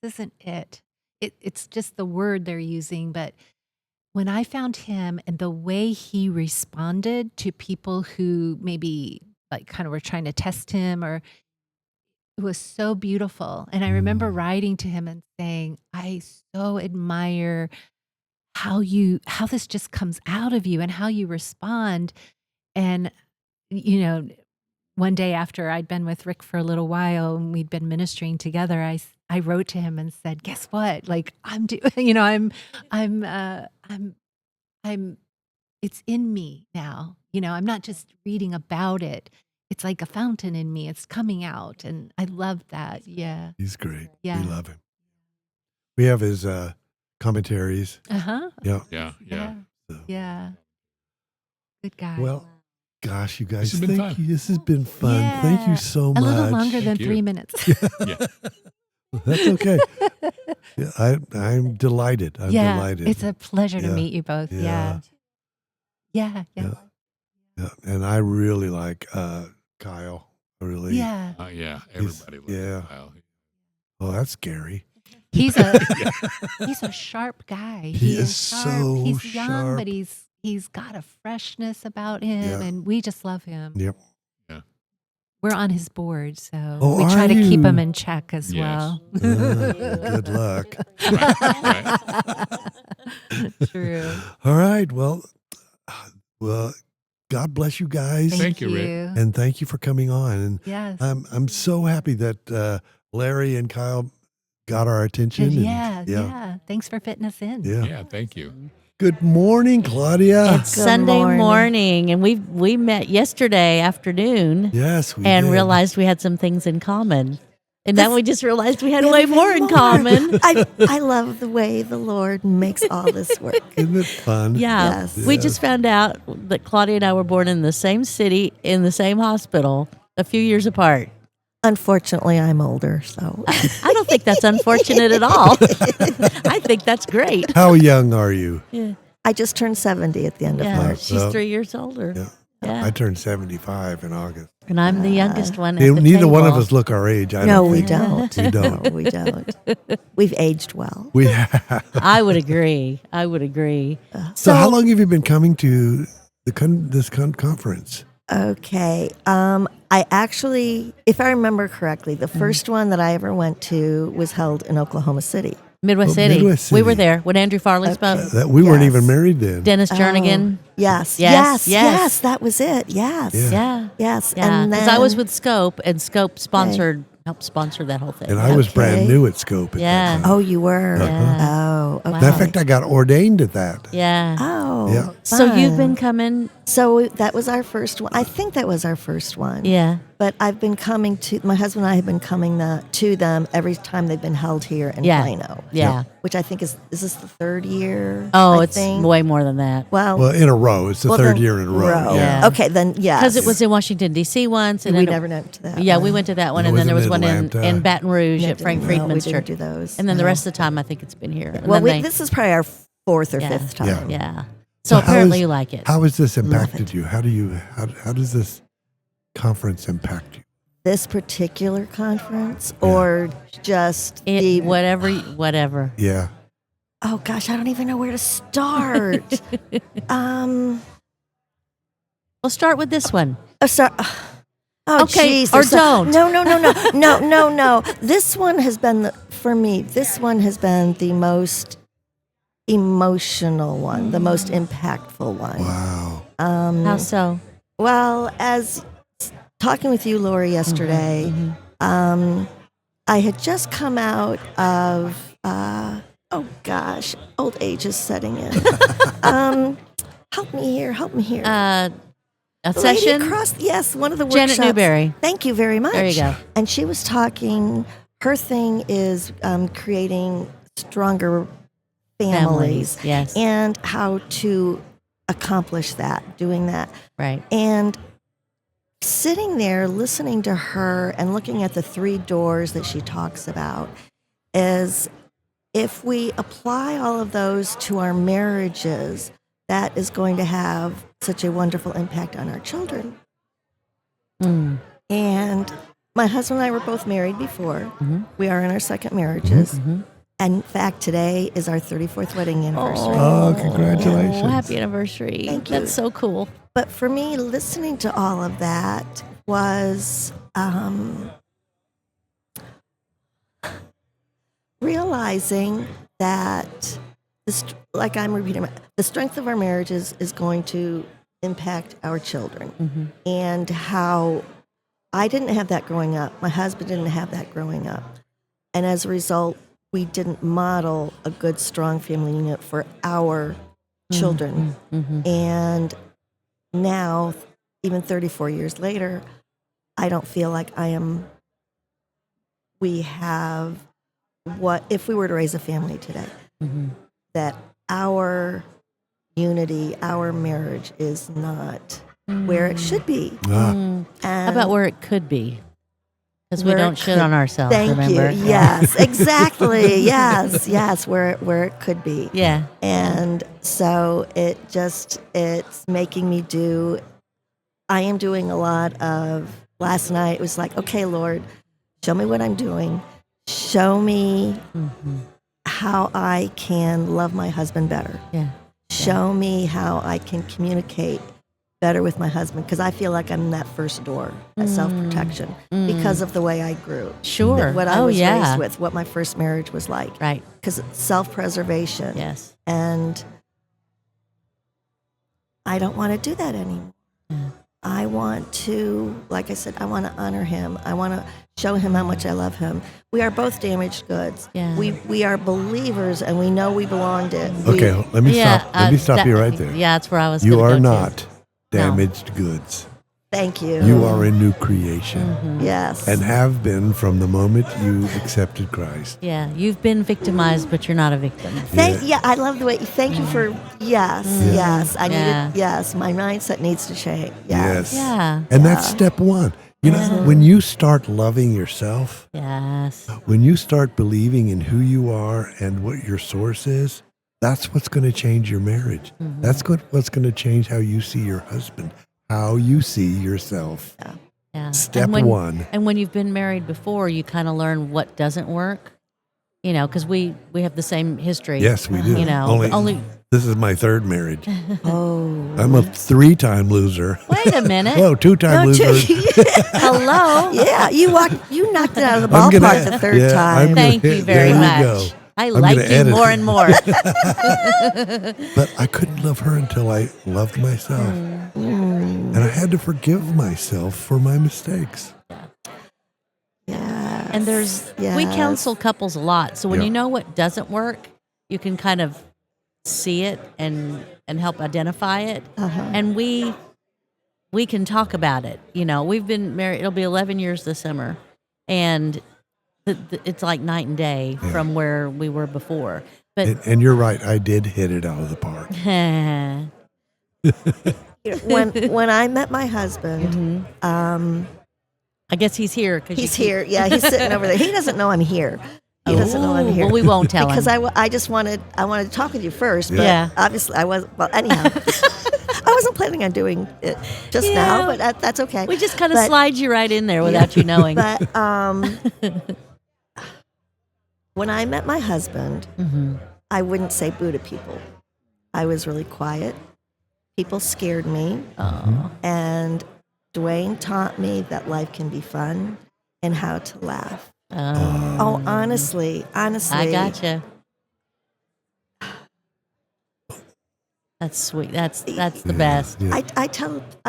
this isn't it. It's just the word they're using. But when I found him and the way he responded to people who maybe like kind of were trying to test him, it was so beautiful. And I remember writing to him and saying, I so admire how this just comes out of you and how you respond. And, one day after I'd been with Rick for a little while and we'd been ministering together, I wrote to him and said, guess what? Like it's in me now. I'm not just reading about it. It's like a fountain in me. It's coming out. And I love that. Yeah. He's great. Yeah. We love him. We have his commentaries. Uh-huh. Yeah. Yeah. So. Yeah. Good guy. Well, gosh, you guys, This has been fun. This has been fun. Yeah. Thank you so much. A little longer than Thank you. 3 minutes. Yeah. That's okay. Yeah, I'm delighted. I'm delighted. It's a pleasure to Yeah. meet you both. Yeah. Yeah. And I really like Kyle. I really. Yeah. Everybody loves yeah. Kyle. Oh, that's scary. He's a sharp guy. He is sharp. so He's young, sharp. but he's got a freshness about him, Yeah. and we just love him. Yep. We're on his board, so Oh, we try are to keep you? him in check as Yes. well. Good luck. Right. True. All right. Well, God bless you guys. Thank you, Rick. And thank you for coming on. And Yes. I'm so happy that Larry and Kyle got our attention. And, Yeah. Thanks for fitting us in. Yeah, thank you. Good morning, Claudia. It's Sunday morning, and we met yesterday afternoon Yes, we and did. realized we had some things in common. And now we just realized we had way more in common. I love the way the Lord makes all this work. Isn't it fun? Yeah. Yes. We just found out that Claudia and I were born in the same city, in the same hospital, a few years apart. Unfortunately, I'm older, so I don't think that's unfortunate at all. I think that's great. How young are you? Yeah. I just turned 70 at the end of Yeah, March. she's So- 3 years older. Yeah. Yeah. I turned 75 in August. And I'm the youngest one. At the Neither one of table. us look our age. I No, don't we think. don't. We don't. No, we don't. We've aged well. We have. I would agree. So how long have you been coming to this conference? Okay. I actually, if I remember correctly, the first one that I ever went to was held in Oklahoma City. Midwest Oh, City. Midwest We were City. there when Andrew Farley spoke. That we weren't Yes. even married then. Dennis Jernigan. Yes. Yes, Yes. yes. That was it. Yes. Yeah. Yeah. Yes. Yeah. And Because then I was with Scope, and Scope sponsored helped sponsor that whole thing. And I was brand Okay. new at Scope. At Yeah. that time. Oh, you were. Yeah. Oh, okay. Matter of fact, I got ordained at that. Yeah. Oh, Yeah. So you've been fun. coming. So that was our first one. I think that was our first one. Yeah. But I've been coming to, my husband and I have been coming to them every time they've been held here in Yeah. Plano. Yeah. Which I think is this the third year? Oh, I it's think? way more than that. Well, Well, in a row. It's the well, third then- year in a row. Yeah. Okay, then yes. Because it was in Washington, D.C. once. And we then never went to that. Yeah, one. we went to that one. It And was then there in was one Atlanta. in Baton Rouge No, at Frank no, Friedman's we church. didn't do those. And then the No. rest of the time, I think it's been here. And Well, then this is probably our fourth or Yeah. fifth time. Yeah. yeah. So how apparently is- you like it. How has this Love impacted it. you? How does this conference impact you? This particular conference, or just It, whatever. Yeah. Oh gosh, I don't even know where to start. We'll start with this one. Sorry. Oh, Okay, geez, or there's don't. No. This one has been for me. This one has been the most emotional one, the most impactful one. Wow. How so? Well, as talking with you, Lori, yesterday, I had just come out of, oh gosh, old age is setting in. Help me here. A The lady session? across, yes, one of the Janet workshops. Newberry. Thank you very much. There you go. And she was talking, her thing is creating stronger families. Yes. And how to accomplish that, doing that. Right. And sitting there listening to her and looking at the 3 doors that she talks about is if we apply all of those to our marriages, that is going to have such a wonderful impact on our children. Mm. And my husband and I were both married before. Mhm. We are in our second marriages. Mhm. And in fact, today is our 34th wedding anniversary. Oh, congratulations. Oh, happy anniversary. Thank you. That's so cool. But for me, listening to all of that was realizing that, like I'm repeating, the strength of our marriages is going to impact our children. Mm-hmm. And how I didn't have that growing up. My husband didn't have that growing up. And as a result, we didn't model a good, strong family unit for our children. Mm-hmm. And now, even 34 years later, I don't feel like we have what, if we were to raise a family today, Mm-hmm. that our unity, our marriage is not where it should be. Ah, Mm. How And about where it could be? Because we Where it don't shit could- on ourselves, Thank remember? you. Yes, exactly. yes, where it could be. Yeah. And so it's making me I am doing a lot of, last night it was like, okay, Lord, show me what I'm doing. Show me Mm-hmm. how I can love my husband better. Yeah. Show me how I can communicate better with my husband, because I feel like I'm that first door, that self-protection, because of the way I grew. Sure. What I Oh, was yeah. raised with, what my first marriage was like. Right. Because it's self-preservation. Yes. And I don't want to do that anymore. Yeah. I want to, like I said, I want to honor him. I want to show him how much I love him. We are both damaged goods. Yeah. We are believers, and we know we belong to. okay, let me stop. Let me stop that- you right there. Yeah, that's where I was. You gonna are go to. not damaged goods. Thank you. You are a new creation Mm-hmm. Yes. and have been from the moment you accepted Christ. Yeah, you've been victimized, but you're not a victim. I love the way. Thank you for yes. I Yeah. needed yes. My mindset needs to change. Yes. Yeah. And that's step one. You know, when you start loving yourself, Yes. when you start believing in who you are and what your source is, that's what's going to change your marriage. Mm-hmm. That's what's going to change how you see your husband, how you see yourself. Yeah. Step and when, one. And when you've been married before, you kind of learn what doesn't work. You know, because we have the same history. Yes, we do. You know, only this is my third marriage. Oh. I'm a 3-time loser. wait a minute. Oh, 2-time loser. Hello. Yeah, you knocked it out of the I'm gonna- ballpark the third yeah, time. I'm gonna- Thank you very there much. you go. I I'm like gonna you edit more it. and more. But I couldn't love her until I loved myself. And I had to forgive myself for my mistakes. Yeah. And we counsel couples a lot. So when you know what doesn't work, you can kind of see it and help identify it. And we can talk about it. You know, we've been married, it'll be 11 years this summer. And it's like night and day from where we were before. But and you're right, I did hit it out of the park. when I met my husband, I guess he's here. He's here. Yeah, he's sitting over there. He doesn't know I'm here. He doesn't know I'm here. Well, we won't tell because him. I wanted to talk with you first. But obviously I was. Well, anyhow, I wasn't planning on doing it just now, but that's okay. We just kind of slide you right in there without you knowing. But when I met my husband, I wouldn't say boo to people. I was really quiet. People scared me. And Dwayne taught me that life can be fun and how to laugh. Honestly. I gotcha. That's sweet. That's the best. Yeah. I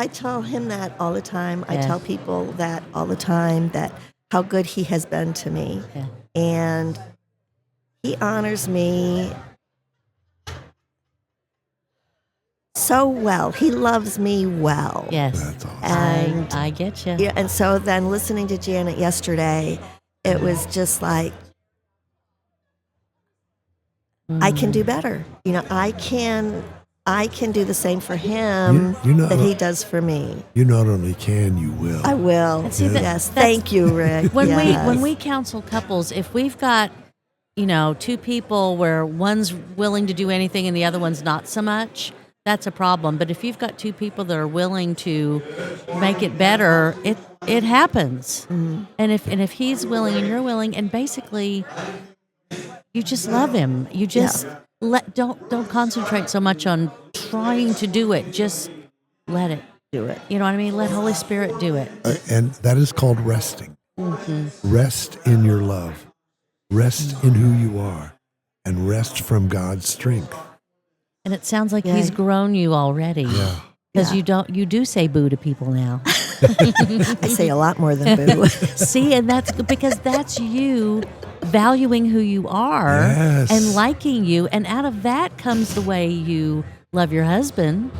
tell him that all the time. I tell people that all the time, that how good he has been to me. Yeah. And he honors me so well. He loves me well. Yes. That's awesome. And I get you. yeah, and so then listening to Janet yesterday, it was just like, I can do better. You know, I can do the same for him that he does for me. You not only can, you will. I will. See, yes. Thank you, Rick. When we counsel couples, if we've got, two people where one's willing to do anything and the other one's not so much, that's a problem. But if you've got two people that are willing to make it better, it happens. And if he's willing and you're willing, and basically you just love him. You just don't concentrate so much on trying to do it. Just let it do it. You know what I mean? Let Holy Spirit do it. And that is called resting. Rest in your love. Rest in who you are. And rest from God's strength. And it sounds like he's grown you already. Yeah. Because you do say boo to people now. I say a lot more than boo. See, and that's because that's you valuing who you are and liking you. And out of that comes the way you love your husband.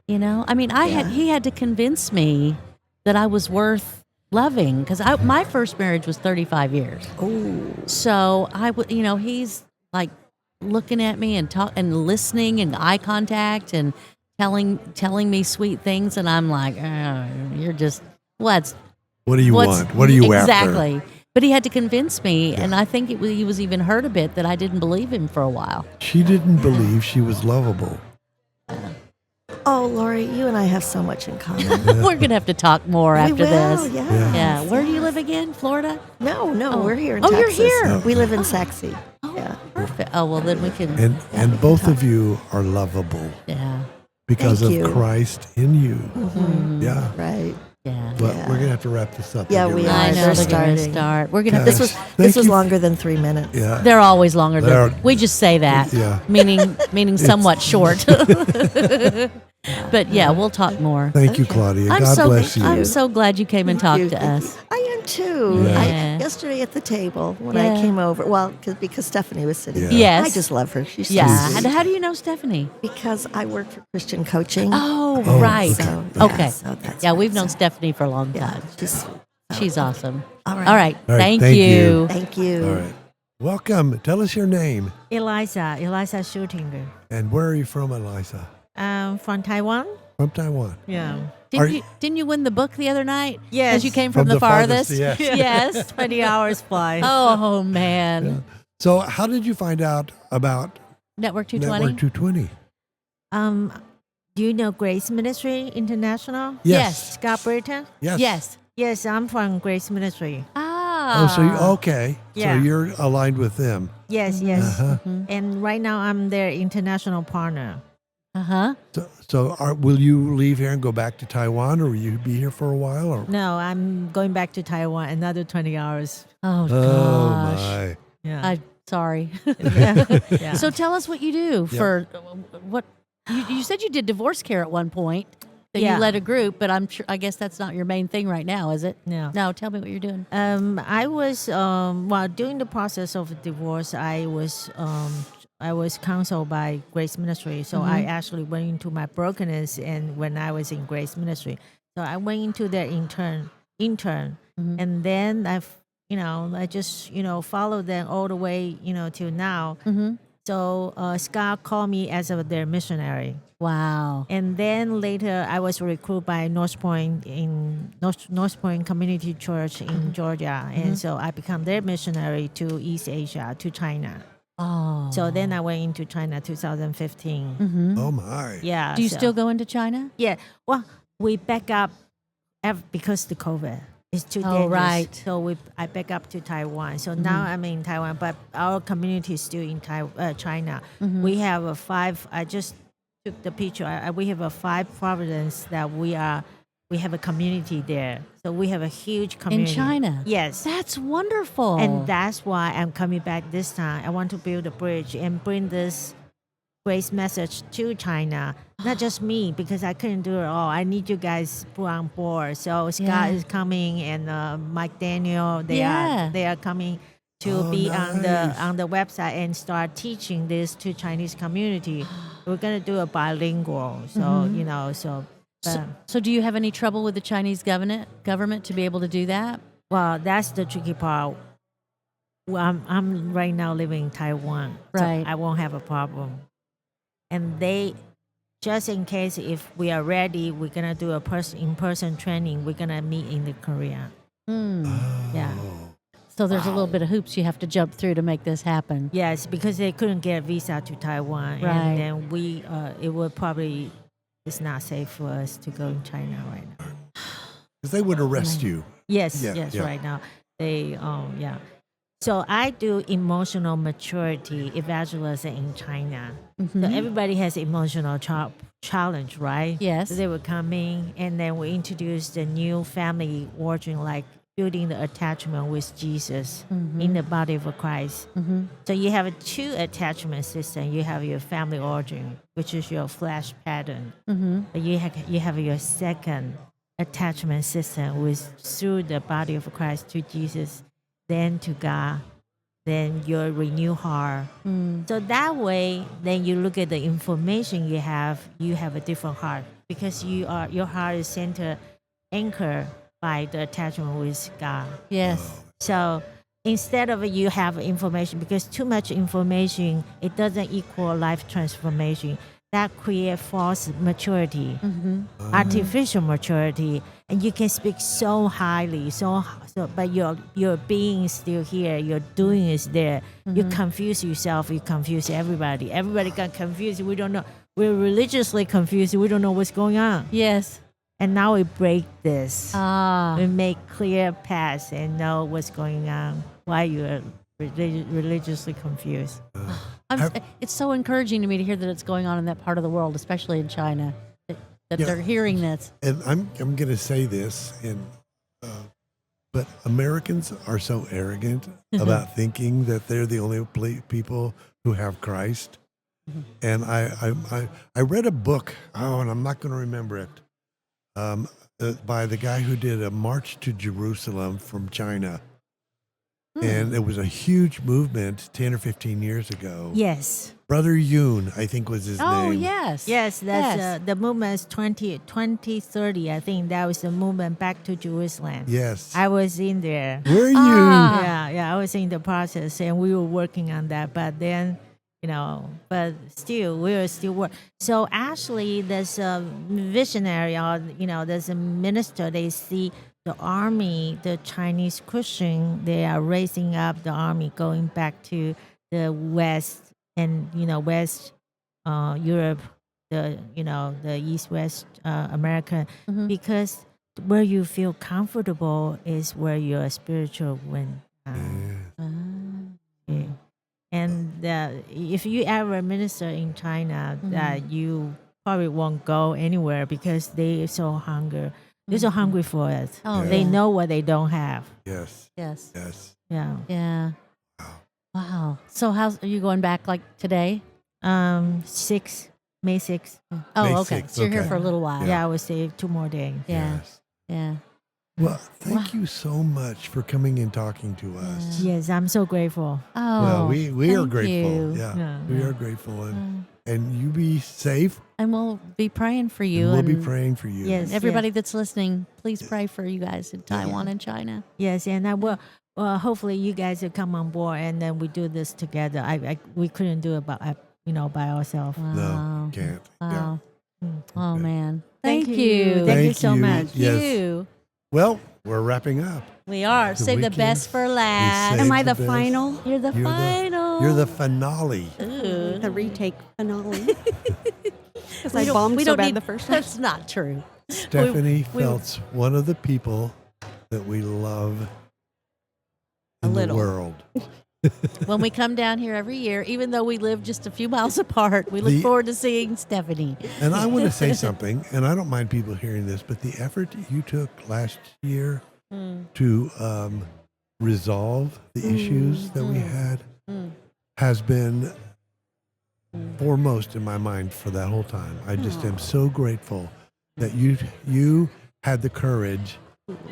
You know, I mean, he had to convince me that I was worth loving, because my first marriage was 35 years. Oh, So he's like looking at me and listening and eye contact and telling me sweet things, and I'm like, you're just what do you want? What are you exactly? after? But he had to convince me, and I think he was even hurt a bit that I didn't believe him for a while. She didn't believe she was lovable. Oh, Lori, you and I have so much in common. We're gonna have to talk more after this. Yeah. Where do you live again? Florida? No, we're here in Oh, Texas. you're here. We live in Sachse. Perfect. Oh, well, then we can. And both of you are lovable Yeah. because Thank of you. Christ in you. Yeah. Right. Yeah. But we're going to have to wrap this up. Yeah, and get we ready. I are. know They're they're gonna starting. start. We're gonna. Guys, This thank was you. longer than 3 minutes. Yeah. They're always longer. They're- We just say that, Yeah. meaning somewhat short. But yeah, we'll talk more. Thank you, Claudia. God bless you. I'm so glad you came and talked you. to us. I am too. Yeah. Yesterday at the table when Yeah. I came over, well, because Stephanie was sitting there. Yes. I just love her. She's so Yeah. sweet. And how do you know Stephanie? Because I work for Christian coaching. Oh, right. So, Okay. so that's Yeah, why. we've known Stephanie for a long Yeah, time. she's awesome. all right. All right. All right, Thank thank you. you. Thank you. All right. Welcome. Tell us your name. Eliza Schultinge. And where are you from, Eliza? From Taiwan. From Taiwan. Yeah. Didn't you win the book the other night? Yes. As you came from the farthest? yes. Yes. 20 hours flight. Oh, man. So how did you find out about Network 220? Network 220? Do you know Grace Ministry International? Yes. Scott Britton? Yes. Yes. Yes, I'm from Grace Ministry. Ah. Oh, so okay. Yeah. So you're aligned with them. Yes, yes. Uh-huh. And right now I'm their international partner. Uh-huh. So will you leave here and go back to Taiwan, or will you be here for a while? Or? No, I'm going back to Taiwan another 20 hours. Oh, Oh gosh. my! Yeah. Sorry. Yeah. So tell us what you do for what you said you did divorce care at one point. that you led a group, but I guess that's not your main thing right now, is it? No. No, tell me what you're doing. I was during the process of divorce, I was counseled by Grace Ministry, so I actually went into my brokenness, and when I was in Grace Ministry, so I went into their intern, and then I just followed them all the way till now. So Scott called me as their missionary. Wow. And then later, I was recruited by North Point Community Church in Georgia, and so I became their missionary to East Asia, to China. Oh. So then I went into China 2015. Oh my. Yeah. Do you so- still go into China? Yeah. Well, we back up because the COVID is too Oh, dangerous. right. So I back up to Taiwan. So now I'm in Taiwan, but our community is still in China. We have a 5. I just took the picture. We have a 5 province that we have a community there. So we have a huge community In China? Yes. That's wonderful. And that's why I'm coming back this time. I want to build a bridge and bring this grace message to China. Not just me, because I couldn't do it all. I need you guys put on board. So Scott is coming, and Mike Daniel, they are coming to be nice. on the website and start teaching this to Chinese community. We're gonna do a bilingual. So So do you have any trouble with the Chinese government to be able to do that? well, that's the tricky part. Well, I'm right now living in Taiwan, Right. so I won't have a problem. And they, just in case if we are ready, we're gonna do a in-person training. We're gonna meet in the Korea. Yeah. So there's a little bit of hoops you have to jump through to make this happen. Yes, because they couldn't get a visa to Taiwan, Right. and then it would probably, it's not safe for us to go in China right now. Because they would arrest you. Yes, Yeah, yes, yeah. right now. They, yeah. So I do emotional maturity evangelism in China. So everybody has emotional challenge, right? Yes. So they were coming, and then we introduced the new family origin, like building the attachment with Jesus in the body of Christ. So you have 2 attachment systems. You have your family origin, which is your flesh pattern. But you have your second attachment system, which through the body of Christ to Jesus, then to God, then your renewed heart. So that way, then you look at the information you have a different heart, because your heart is anchored by the attachment with God. Yes. So instead of you have information, because too much information, it doesn't equal life transformation. That creates false maturity, artificial maturity, and you can speak so highly, but your being is still here, your doing is there. You confuse yourself, you confuse everybody. Everybody got confused. We don't know. We're religiously confused. We don't know what's going on. Yes. And now we break this. Ah. We make clear paths and know what's going on, why you're religiously confused. It's so encouraging to me to hear that it's going on in that part of the world, especially in China, that Yeah. they're hearing this. And I'm going to say this, but Americans are so arrogant about thinking that they're the only people who have Christ. And I read a book. And I'm not going to remember it. By the guy who did a march to Jerusalem from China. And it was a huge movement 10 or 15 years ago. Yes. Brother Yoon, I think was his Oh, name. yes. Yes, that's Yes. the movement is 2030. I think that was the movement back to Jerusalem. Yes. I was in there. Were you? Ah. Yeah, I was in the process, and we were working on that. But then, but still, we were still working. So actually, there's a visionary, or there's a minister. They see the army, the Chinese Christian, they are raising up the army, going back to the West and West Europe, the East West America, because where you feel comfortable is where your spiritual went. Yeah. And if you ever minister in China, that you probably won't go anywhere because they are so hungry. They're so hungry for it. Oh, They yeah. know what they don't have. Yes. Yes. Yes. Yeah. Yeah. Wow. So are you going back like today? 6 May 6th. Oh, May okay. 6th, So you're here okay. for a little while. Yeah, I will stay 2 more days. Yeah. Yes. Yeah. Well, thank you so much for coming and talking to us. Yes, I'm so grateful. Oh, Well, we are thank grateful. you. Yeah, Yeah, we yeah. are grateful, and you be safe. And we'll be praying for you. And we'll be and praying for you. Yes. everybody that's listening, please pray for you guys in Taiwan and China. Yes, and I will. Hopefully, you guys will come on board, and then we do this together. We couldn't do it by ourselves. Wow. No, can't. Wow. Oh, Okay. man. Thank Thank you. you. Thank you so much. Yes. You. Well, we're wrapping up. We are. The Save the weekend. best for last. Save Am I the the best. final? You're the final. You're the finale. Ooh. The retake finale? Because We I don't- bombed we so don't bad need- the first time. That's not true. Stephanie we- Felt's one of the people that we love in the little. world. When we come down here every year, even though we live just a few miles apart, we look The- forward to seeing Stephanie. And I want to say something, and I don't mind people hearing this, but the effort you took last year to resolve the issues that we had has been foremost in my mind for that whole time. I just am so grateful that you had the courage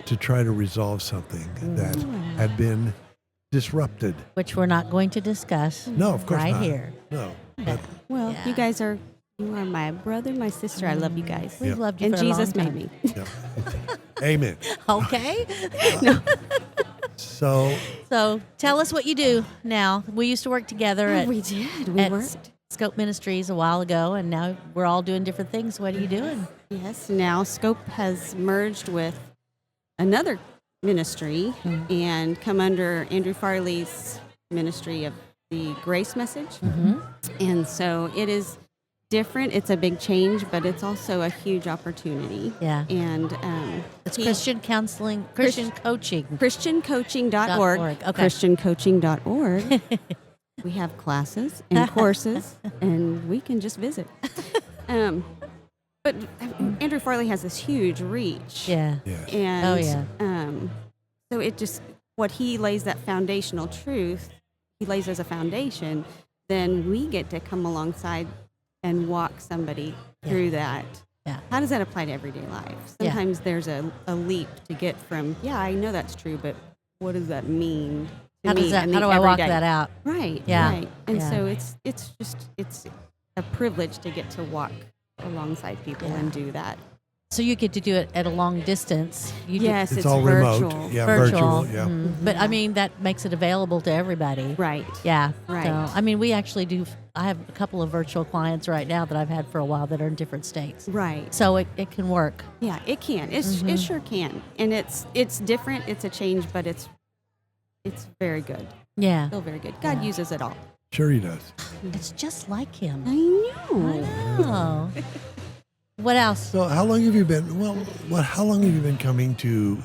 to try to resolve something that had been disrupted. Which we're not going to discuss. No, of course right not. here. No, but Well, Yeah. you are my brother, my sister. I love you guys. We've Yep. loved you And for a long Jesus made time. me. yeah. Amen. Okay. So So tell us what you do now. We used to work together at, We did. We at worked. Scope Ministries a while ago, and now we're all doing different things. What are you doing? Yes. Now Scope has merged with another ministry and come under Andrew Farley's ministry of the Grace Message. And so it is different. It's a big change, but it's also a huge opportunity. Yeah. And It's Christian counseling, Christian coaching. ChristianCoaching.org. .org, okay. ChristianCoaching.org. We have classes and courses, and we can just visit. But Andrew Farley has this huge reach. Yeah. yes. And Oh, yeah. so it just, what he lays that foundational truth, he lays as a foundation, then we get to come alongside and walk somebody through that. Yeah. How does that apply to everyday life? Yeah. Sometimes there's a leap to get from, yeah, I know that's true, but what does that mean to How me? does that? in How the do I walk everyday? that out? Right. Yeah. Right. And Yeah. so it's a privilege to get to walk alongside people and do that. So you get to do it at a long distance. You do- Yes, It's it's all virtual. remote. Yeah, virtual. virtual. Yeah. But I mean, that makes it available to everybody. Right. Yeah. Right. So, I mean, we actually do. I have a couple of virtual clients right now that I've had for a while that are in different states. Right. So it can work. Yeah, it can. It sure can. And it's different. It's a change, but it's very good. Yeah. Still very good. God uses it all. Sure he does. It's just like him. I know. Oh. What else? So how long have you been? How long have you been coming to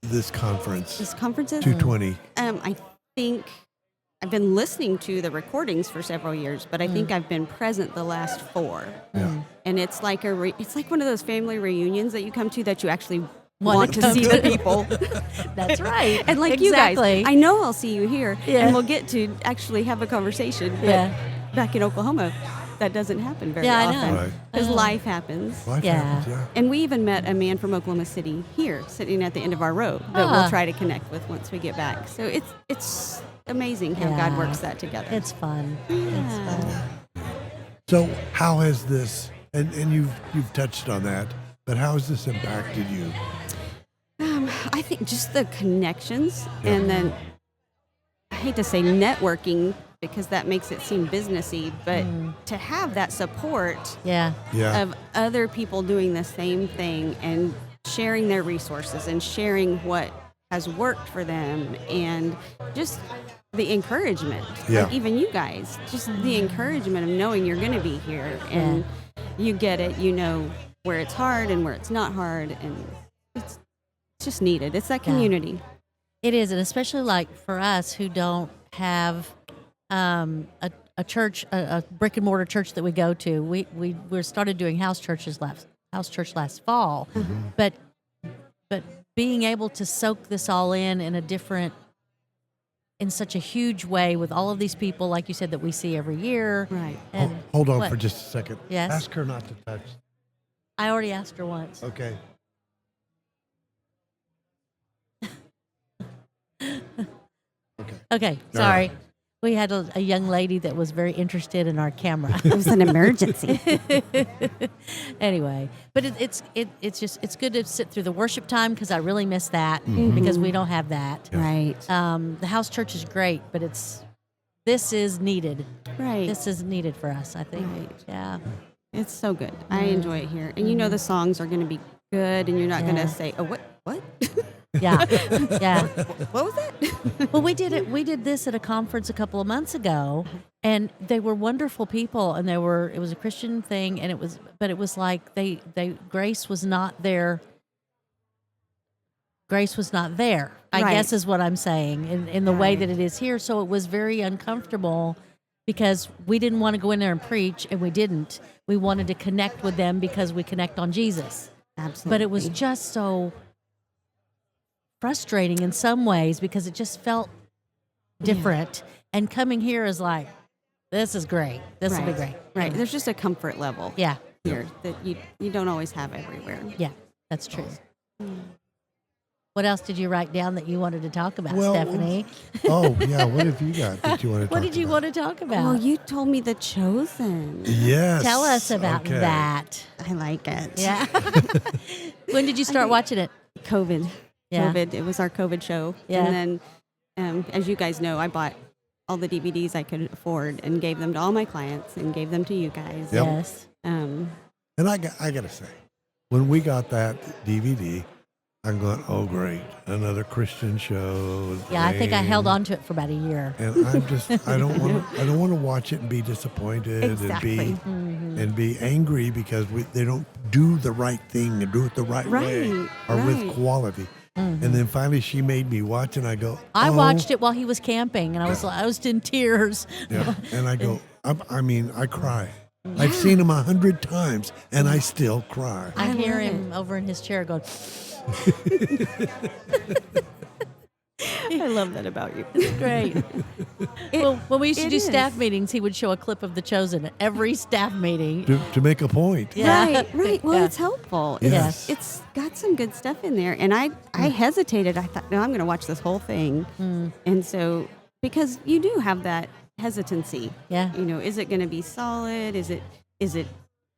this conference? These conferences. 220. I think I've been listening to the recordings for several years, but I think I've been present the last 4. Yeah. And it's like it's like one of those family reunions that you come to that you actually Want want to to come see to. the people. That's right. And like exactly. you guys, I know I'll see you here, Yeah. and we'll get to actually have a conversation. But Yeah. back in Oklahoma, that doesn't happen very Yeah, I know. often Right. because I know. life happens. Life Yeah. happens, yeah. And we even met a man from Oklahoma City here, sitting at the end of our road, that Ah. we'll try to connect with once we get back. So it's amazing how Yeah. God works that together. It's fun. Yeah. It's fun. So how has this, and you've touched on that, but how has this impacted you? I think just the connections, and then I hate to say networking because that makes it seem businessy, but to have that support Yeah. Yeah. of other people doing the same thing and sharing their resources and sharing what has worked for them, and just the encouragement. Yeah. Like even you guys, just the encouragement of knowing you're going to be here and you get it, you know where it's hard and where it's not hard, and it's just needed. It's that community. It is, and especially like for us who don't have a church, a brick and mortar church that we go to. We started doing house church last fall, but being able to soak this all in a different in such a huge way with all of these people, like you said, that we see every year. Right. And Hold on what? for just a second. Yes? Ask her not to touch. I already asked her once. Okay. Okay, sorry. We had a young lady that was very interested in our camera. It was an emergency. Anyway, but it's good to sit through the worship time because I really miss that because we don't have that. Right. The house church is great, but this is needed. Right. This is needed for us, I think. Right. Yeah. It's so good. I enjoy it here. And you know the songs are going to be good and you're not going Yeah. to say, "Oh, what?" Yeah. Yeah. What was that? Well, we did this at a conference a couple of months ago, and they were wonderful people, and it was a Christian thing, and it was like grace was not there. Grace was not there, I Right. guess is what I'm saying, in the way Right. that it is here. So it was very uncomfortable because we didn't want to go in there and preach, and we didn't. We wanted to connect with them because we connect on Jesus. Absolutely. But it was just so frustrating in some ways because it just felt different. And coming here is like, this is great. This will be great. Right. There's just a comfort level Yeah, here that you don't always have everywhere. yeah, that's true. What else did you write down that you wanted to talk about, Well, Stephanie? Oh, yeah. What have you got that you want to talk What did you about? want to talk about? Well, you told me The Chosen. Yes. Tell us about Okay. that. I like it. Yeah. When did you start watching it? COVID. Yeah. COVID. It was our COVID show. Yeah. And then, as you guys know, I bought all the DVDs I could afford and gave them to all my clients and gave them to you guys. Yep. Yes. Um, And I got to say, when we got that DVD, I'm going, oh, great. Another Christian show. Yeah, I think I lame. held on to it for about a year. And I don't want to watch it and be disappointed Exactly. and be angry because they don't do the right thing and do it the right way Right, or with right. quality. And then finally she made me watch and I go, I oh. watched it while he was camping, and I was in tears. Yeah. And I go, I cry. I've seen him 100 times and I still cry. I hear love him over in his chair going, I love that about you. great. Well, when we used to it do staff is. meetings, he would show a clip of The Chosen at every staff meeting. To make a point. Yeah. Right. Well, Yeah. it's helpful. Yes. It's got some good stuff in there. And I hesitated. I thought, no, I'm going to watch this whole thing. And so, because you do have that hesitancy. Yeah. You know, is it going to be solid? Is it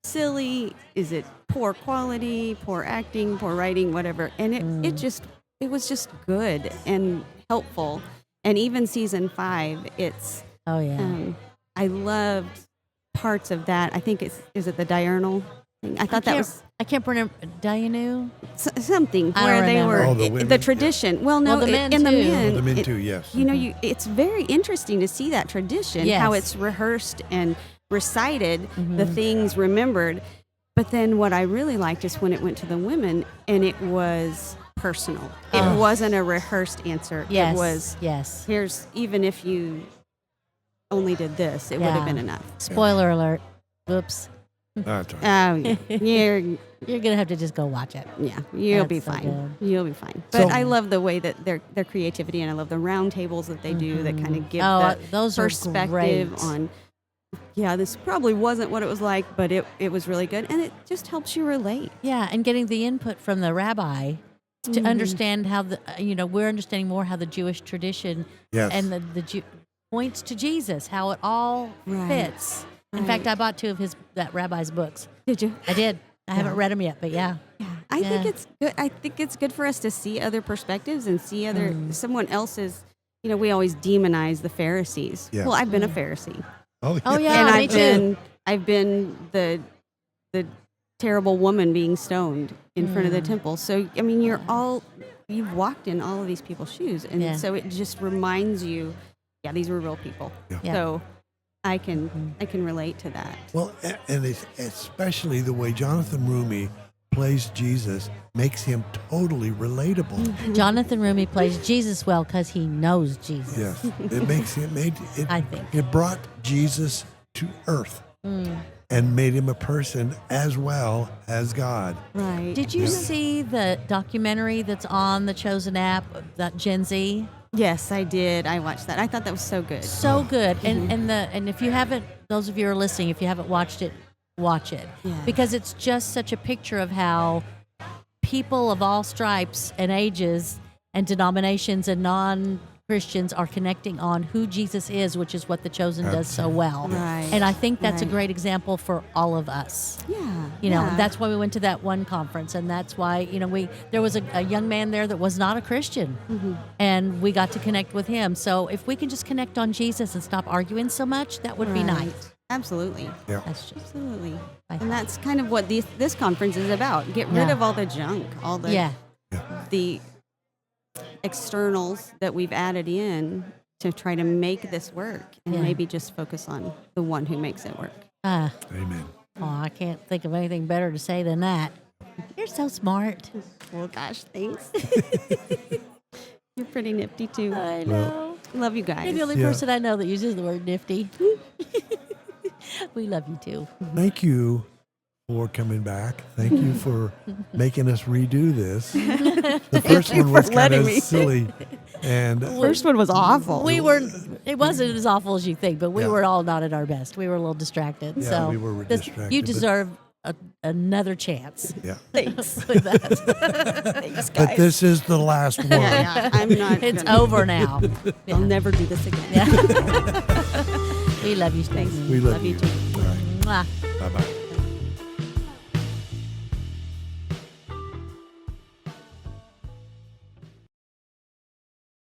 silly? Is it poor quality, poor acting, poor writing, whatever? And it was just good and helpful. And even season 5, it's Oh, yeah. I loved parts of that. I think is it the diurnal thing? I thought that was I can't pronounce Dianu. something I don't where they remember. were Oh, the women, the yeah. tradition. Well, no, Well, the men and the too. men, Oh, the men it- too, yes. You know, it's very interesting to see that tradition, how Yes. it's rehearsed and recited, the things remembered. But then what I really liked is when it went to the women and it was personal. It wasn't a rehearsed answer. Yes. It was, Yes. here's, even if you only did this, it would have Yeah. been enough. Spoiler alert. Whoops. That's right. Oh, yeah. You're You're going to have to just go watch it. Yeah, you'll be That's so fine. good. You'll be fine. But So- I love the way that their creativity, and I love the round tables that they do that kind of give Oh, that those are perspective great. on. Yeah, this probably wasn't what it was like, but it was really good, and it just helps you relate. Yeah, and getting the input from the rabbi to understand how we're understanding more how the Jewish tradition Yes. and the points to Jesus, how it all Right. fits. In fact, I bought 2 of that rabbi's books. Did you? I did. I haven't read them yet, but yeah. I think Yeah. it's good. I think it's good for us to see other perspectives and see other someone else's. You know, we always demonize the Pharisees. Yeah. Well, I've been a Pharisee. Oh, Oh, yeah. and me too. I've been the terrible woman being stoned in front of the temple. So I mean, you've walked in all of these people's shoes, and Yeah. so it just reminds you, yeah, these were real people. Yeah. So I can relate to that. Well, and it's especially the way Jonathan Rumi plays Jesus makes him totally relatable. Jonathan Rumi plays Jesus well because he knows Jesus. Yes, it makes it made it. I think. It brought Jesus to earth and made him a person as well as God. Right. Did you see the documentary that's on the Chosen app, that Gen Z? Yes, I did. I watched that. I thought that was so good. So good. And if you haven't, those of you who are listening, if you haven't watched it, watch it. Yeah. Because it's just such a picture of how people of all stripes and ages and denominations and non-Christians are connecting on who Jesus is, which is what The Chosen does so well. Right. And I think that's a Right. great example for all of us. Yeah. You know, yeah. that's why we went to that one conference, and that's why, you know, there was a young man there that was not a Christian, and we got to connect with him. So if we can just connect on Jesus and stop arguing so much, that would be Right. nice. Absolutely. Yeah. That's just Absolutely. I And that's kind of what this conference is about. Get rid Yeah. of all the junk, all the yeah, the externals that we've added in to try to make this work, and Yeah. maybe just focus on the one who makes it work. oh, Amen. I can't think of anything better to say than that. You're so smart. Well, gosh, thanks. You're pretty nifty too. I know. Love you You're guys. the only Yeah. person I know that uses the word nifty. We love you too. Thank you for coming back. Thank you for making us redo this. The first you one was for kind letting of me. silly. And First one was awful. It wasn't as awful as you think, but we Yeah. were all not at our best. We were a little distracted. Yeah, so we were this- distracted, You but- deserve another chance. yeah. Thanks. With that. Thanks, But guys. this is the last one. yeah, I'm not. It's gonna- over now. I'll never do this again. Yeah. We love you, Stacy. We love you. too. All right. Mwah. Bye-bye.